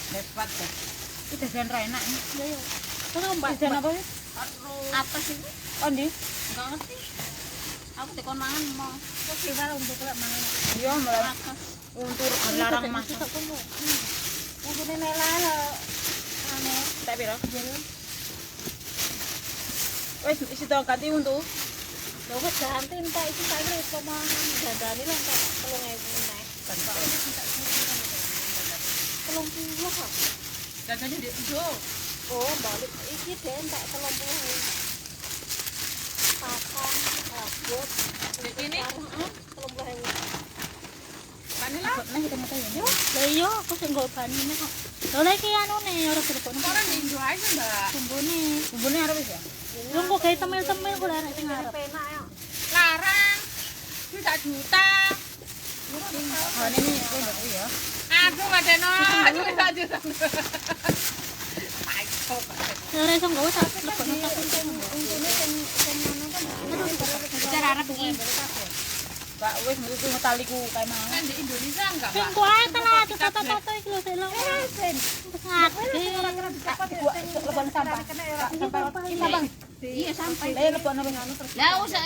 [SPEAKER 3] Lepat ya. Itu dan ra enak.
[SPEAKER 4] Ya yo. Terus Mbak.
[SPEAKER 3] Dan apa sih?
[SPEAKER 5] Apa sih?
[SPEAKER 3] Oh ndi?
[SPEAKER 5] Enggak ngerti. Aku tekon mangan mau.
[SPEAKER 1] Kok gimana untuk lek mangan.
[SPEAKER 3] Iya malah untuk larang mas.
[SPEAKER 4] Sitok kono.
[SPEAKER 1] Ngene melah lho. Anu,
[SPEAKER 3] Tak piro? Wes isi to ganti untuk.
[SPEAKER 1] lho wis ganti entek iki saiki wis pomangan dandani lho entek 3.000 nek. 30 kok.
[SPEAKER 2] dadane ndek ijo.
[SPEAKER 1] Oh, balik iki dhek entek 30.000. Patang, rabut,
[SPEAKER 2] Ndek kene
[SPEAKER 1] 30.000.
[SPEAKER 2] Manila.
[SPEAKER 3] Nah kita mata ya.
[SPEAKER 4] Lah iya aku sing nggo banine kok. Lha lek iki anune ora dilepokno.
[SPEAKER 2] Ora ning ae Mbak.
[SPEAKER 4] Bumbune.
[SPEAKER 3] Bumbune arep wis ya.
[SPEAKER 4] Lu kok gawe temel-temel kok arek sing arep.
[SPEAKER 1] Penak ya.
[SPEAKER 2] Larang. Wis tak juta.
[SPEAKER 3] Oh ini kowe ndok ya.
[SPEAKER 2] Aku Madeno. Aku wis tak juta.
[SPEAKER 4] Ora iso nggawa tak lepokno tak
[SPEAKER 1] Untune sing
[SPEAKER 5] Bicara Arab iki.
[SPEAKER 3] Mbak wis mesti ngetaliku kae mau.
[SPEAKER 2] Kan di Indonesia enggak,
[SPEAKER 4] Sing
[SPEAKER 2] Mbak.
[SPEAKER 4] kuwi tenan toto-toto iki lho selo. Ngerti.
[SPEAKER 3] Lebon sampah. Sampah.
[SPEAKER 5] Iya sampai.
[SPEAKER 3] Lah lebon nang ngono terus.
[SPEAKER 5] Lah usah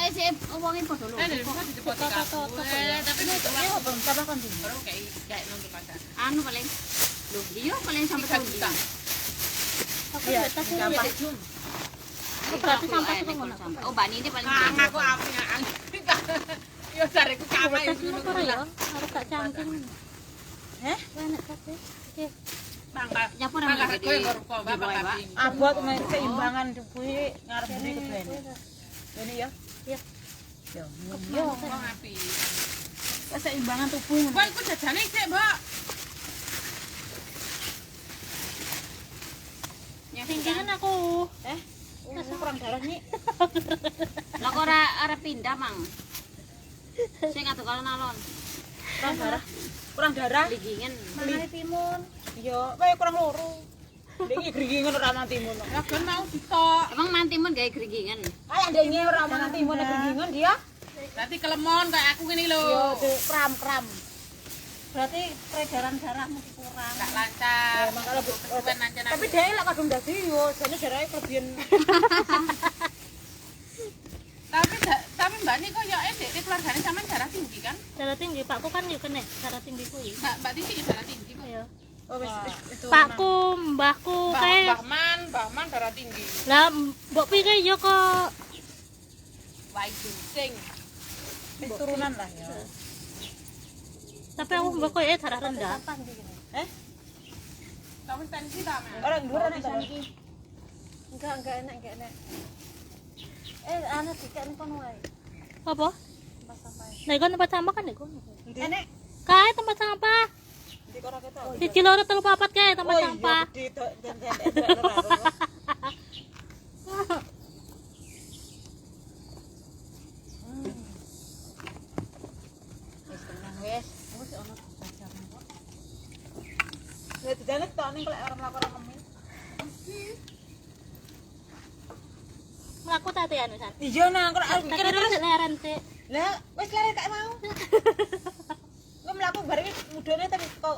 [SPEAKER 5] wonge padha lho.
[SPEAKER 2] Kan di Indonesia dicepoti kabur. Tapi itu
[SPEAKER 3] Iya, Bang, sampah kan sini.
[SPEAKER 2] baru kayak nonton pacar.
[SPEAKER 5] Anu paling. Lho, iya paling sampai
[SPEAKER 2] 3 juta.
[SPEAKER 4] Aku beta sih ya. Berarti sampah itu ngono.
[SPEAKER 5] Oh, Mbak Nini paling
[SPEAKER 2] Kang aku apnya angin. Yo cariku kamar
[SPEAKER 4] Beta
[SPEAKER 2] itu
[SPEAKER 4] sih kok ya. Harus tak cangking.
[SPEAKER 3] Heh?
[SPEAKER 4] Enak kabeh. Oke.
[SPEAKER 2] Bangga.
[SPEAKER 5] Nyapa
[SPEAKER 2] Bangga
[SPEAKER 5] nang
[SPEAKER 2] gue baru kok Bapak
[SPEAKER 5] Mbak.
[SPEAKER 2] tapi.
[SPEAKER 3] Abot keseimbangan kuwi ngarep ini keben. Ini ya.
[SPEAKER 4] Iya.
[SPEAKER 3] Yo.
[SPEAKER 2] Yo, kok api.
[SPEAKER 3] Keseimbangan tubuh.
[SPEAKER 2] Mbak, iku jajane sik, Mbak.
[SPEAKER 4] Tinggian aku.
[SPEAKER 3] Kurang darah nih.
[SPEAKER 5] Lah kok ora pindah, Mang. Sing atuh kalau nalon.
[SPEAKER 3] Kurang darah. Kurang darah.
[SPEAKER 5] Ligingen.
[SPEAKER 3] Mangane timun. Yo, wae kurang loro. Iki gringingan ora nang timun.
[SPEAKER 2] Lah kan mau ditok.
[SPEAKER 5] Emang mantimun gawe gringingan.
[SPEAKER 3] Kayak ndenge ora nang timun gringingan dia.
[SPEAKER 2] Berarti kelemon kayak aku ngene lho.
[SPEAKER 3] Yo, kram-kram.
[SPEAKER 4] Berarti peredaran darahmu kurang.
[SPEAKER 2] Enggak lancar.
[SPEAKER 3] Makanya
[SPEAKER 2] Bukan lancar.
[SPEAKER 3] tapi dia lek kadung dadi yo, jane darahnya kelebihan.
[SPEAKER 2] Tapi Mbak Niko ya dek keluargane sampean darah tinggi kan?
[SPEAKER 4] Darah tinggi, Pakku kan yo kene darah tinggi kuwi.
[SPEAKER 2] Mbak Titi ya darah tinggi kok.
[SPEAKER 4] Ayo.
[SPEAKER 3] Oh wis itu.
[SPEAKER 4] Pakku, mbahku kae.
[SPEAKER 2] Mbahman darah tinggi.
[SPEAKER 4] Lah mbok pikir yo kok
[SPEAKER 2] Wai juncing.
[SPEAKER 3] Wis turunan lah ya.
[SPEAKER 4] tapi aku mbok kok darah rendah.
[SPEAKER 2] Kamu tensi ta, Mas?
[SPEAKER 3] Orang dhuwur ana ta?
[SPEAKER 1] Enggak enak. Anak tiga nih kono wae.
[SPEAKER 4] Apa?
[SPEAKER 1] Tempat sampah.
[SPEAKER 4] Nah, iku tempat sampah kan iku.
[SPEAKER 3] Enek
[SPEAKER 4] Kae tempat sampah.
[SPEAKER 3] di ora ketok.
[SPEAKER 4] Siji loro telu papat kae tempat sampah.
[SPEAKER 3] Di den ora. Wis tenang wis. Wis ono bacane kok. Nek dijane tok ning lek ora mlaku ora nemen.
[SPEAKER 4] Mlaku tak atian wisan.
[SPEAKER 3] Iya nang kok
[SPEAKER 4] Kira terus leren sik.
[SPEAKER 3] lah wis lare kak mau. Kok mlaku bareng mudone tapi kok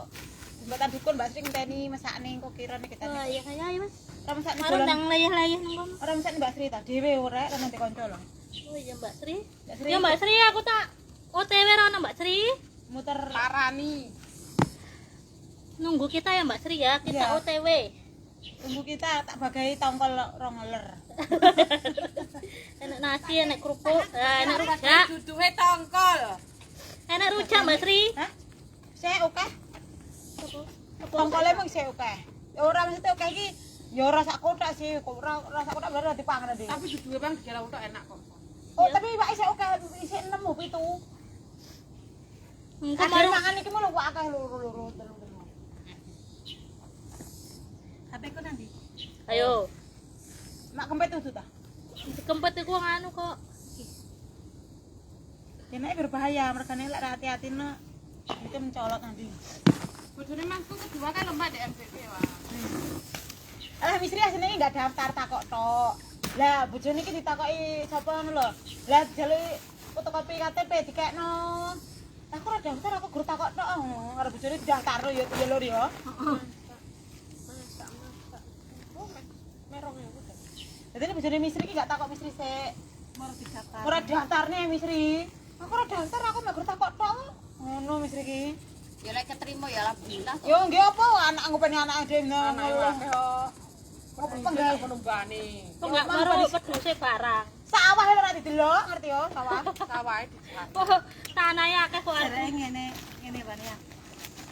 [SPEAKER 3] jembatan dukun Mbak Sri ngenteni masakne kok kirane kita.
[SPEAKER 4] Oh iya kaya ayo Mas.
[SPEAKER 3] Ora masakne
[SPEAKER 4] Marung
[SPEAKER 3] dolan.
[SPEAKER 4] nang layah-layah nang kono.
[SPEAKER 3] Ora masakne Mbak Sri ta dhewe ora kan nanti kanca lho.
[SPEAKER 4] Oh iya Mbak Sri.
[SPEAKER 3] Mbak Sri
[SPEAKER 4] Ya Mbak Sri aku tak OTW rono Mbak Sri.
[SPEAKER 3] muter
[SPEAKER 2] Parani.
[SPEAKER 4] Nunggu kita ya Mbak Sri ya, kita
[SPEAKER 3] Iya.
[SPEAKER 4] OTW.
[SPEAKER 3] tunggu kita tak bagai tongkol rongeler.
[SPEAKER 4] Enak nasi, enak kerupuk, enak rujak.
[SPEAKER 2] Duduhe tongkol.
[SPEAKER 4] Enak rujak Mbak Sri.
[SPEAKER 3] Hah? Saya oke. Tongkole mung saya oke. Ora mesti oke iki ya ora sak kotak sih, kok ora sak kotak baru dipangan nanti.
[SPEAKER 2] Tapi duduhe Bang digalau tok enak kok.
[SPEAKER 3] Oh, tapi Pak saya oke isi 6 7.
[SPEAKER 4] Engko
[SPEAKER 3] Kemarin
[SPEAKER 4] baru
[SPEAKER 3] mangan iki mulu kok akeh loro-loro telu.
[SPEAKER 1] HP ku nanti.
[SPEAKER 4] ayo.
[SPEAKER 3] Mak kempet tuh ta.
[SPEAKER 4] Kempet iku anu kok.
[SPEAKER 3] Dene berbahaya, mergane lek hati-hati no itu mencolot nanti.
[SPEAKER 2] Bojone Masku kedua kan lomba di MPP wah.
[SPEAKER 3] Alah mistri asline enggak daftar takok tok. Lah bojone iki ditakoki sapa ngono lho. Lah jaluki fotokopi KTP dikekno. Aku ora daftar, aku guru takok tok. Arep bojone daftar lho ya lho ya. Merong ya udah. Jadi bojone mistri iki enggak takok mistri sik. Ora daftarne mistri. Aku ora daftar, aku mek guru takok tok. Ngono mistri iki.
[SPEAKER 5] Ya lek keterima ya alhamdulillah.
[SPEAKER 3] Yo nggih apa anak ngupeni anak dhewe nang ngono.
[SPEAKER 2] Kok penggal penumbane.
[SPEAKER 4] Kok enggak baru peduse barang.
[SPEAKER 3] Sawah lho ora didelok, ngerti yo, sawah.
[SPEAKER 2] Sawahe dicat.
[SPEAKER 4] Oh, tanahnya akeh kok.
[SPEAKER 1] Ngene Pak ya.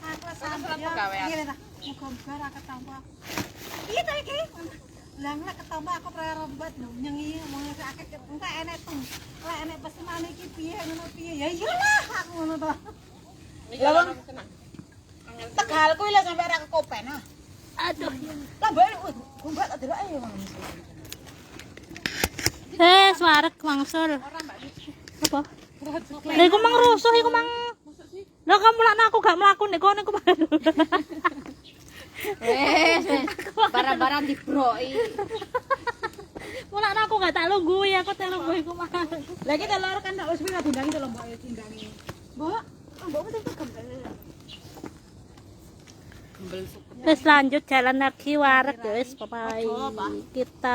[SPEAKER 1] Aku
[SPEAKER 2] Surat pegawaian.
[SPEAKER 1] ngene ta. Muga-muga ra ketampa. Iya ta iki. Lah nek ketampa aku ora rombat lho nyengi wong akeh engko enek tung. Lek enek pesenane iki piye ngono piye. Ya iyalah aku ngono to.
[SPEAKER 2] Iya
[SPEAKER 3] Bang.
[SPEAKER 2] senang.
[SPEAKER 3] Tegal kuwi lho sampe ra kekopen ah.
[SPEAKER 4] Aduh.
[SPEAKER 3] Lah balik gumbat tak delok ae ngono.
[SPEAKER 4] Suarek mangsul. Apa? Lah iku mang rusuh iku mang. Lah kamu lak aku gak mlaku nek kono iku.
[SPEAKER 5] Wes, barang-barang dibroki.
[SPEAKER 4] Mulane aku gak tak lungguh ya, aku tak lungguh iku mah.
[SPEAKER 3] Lah iki telur kan tak wis pira dindangi to Mbok dindangi. Mbok, Mbok mesti kembel.
[SPEAKER 2] Ambil suku.
[SPEAKER 4] Terus lanjut jalan lagi warak guys, bye. Kita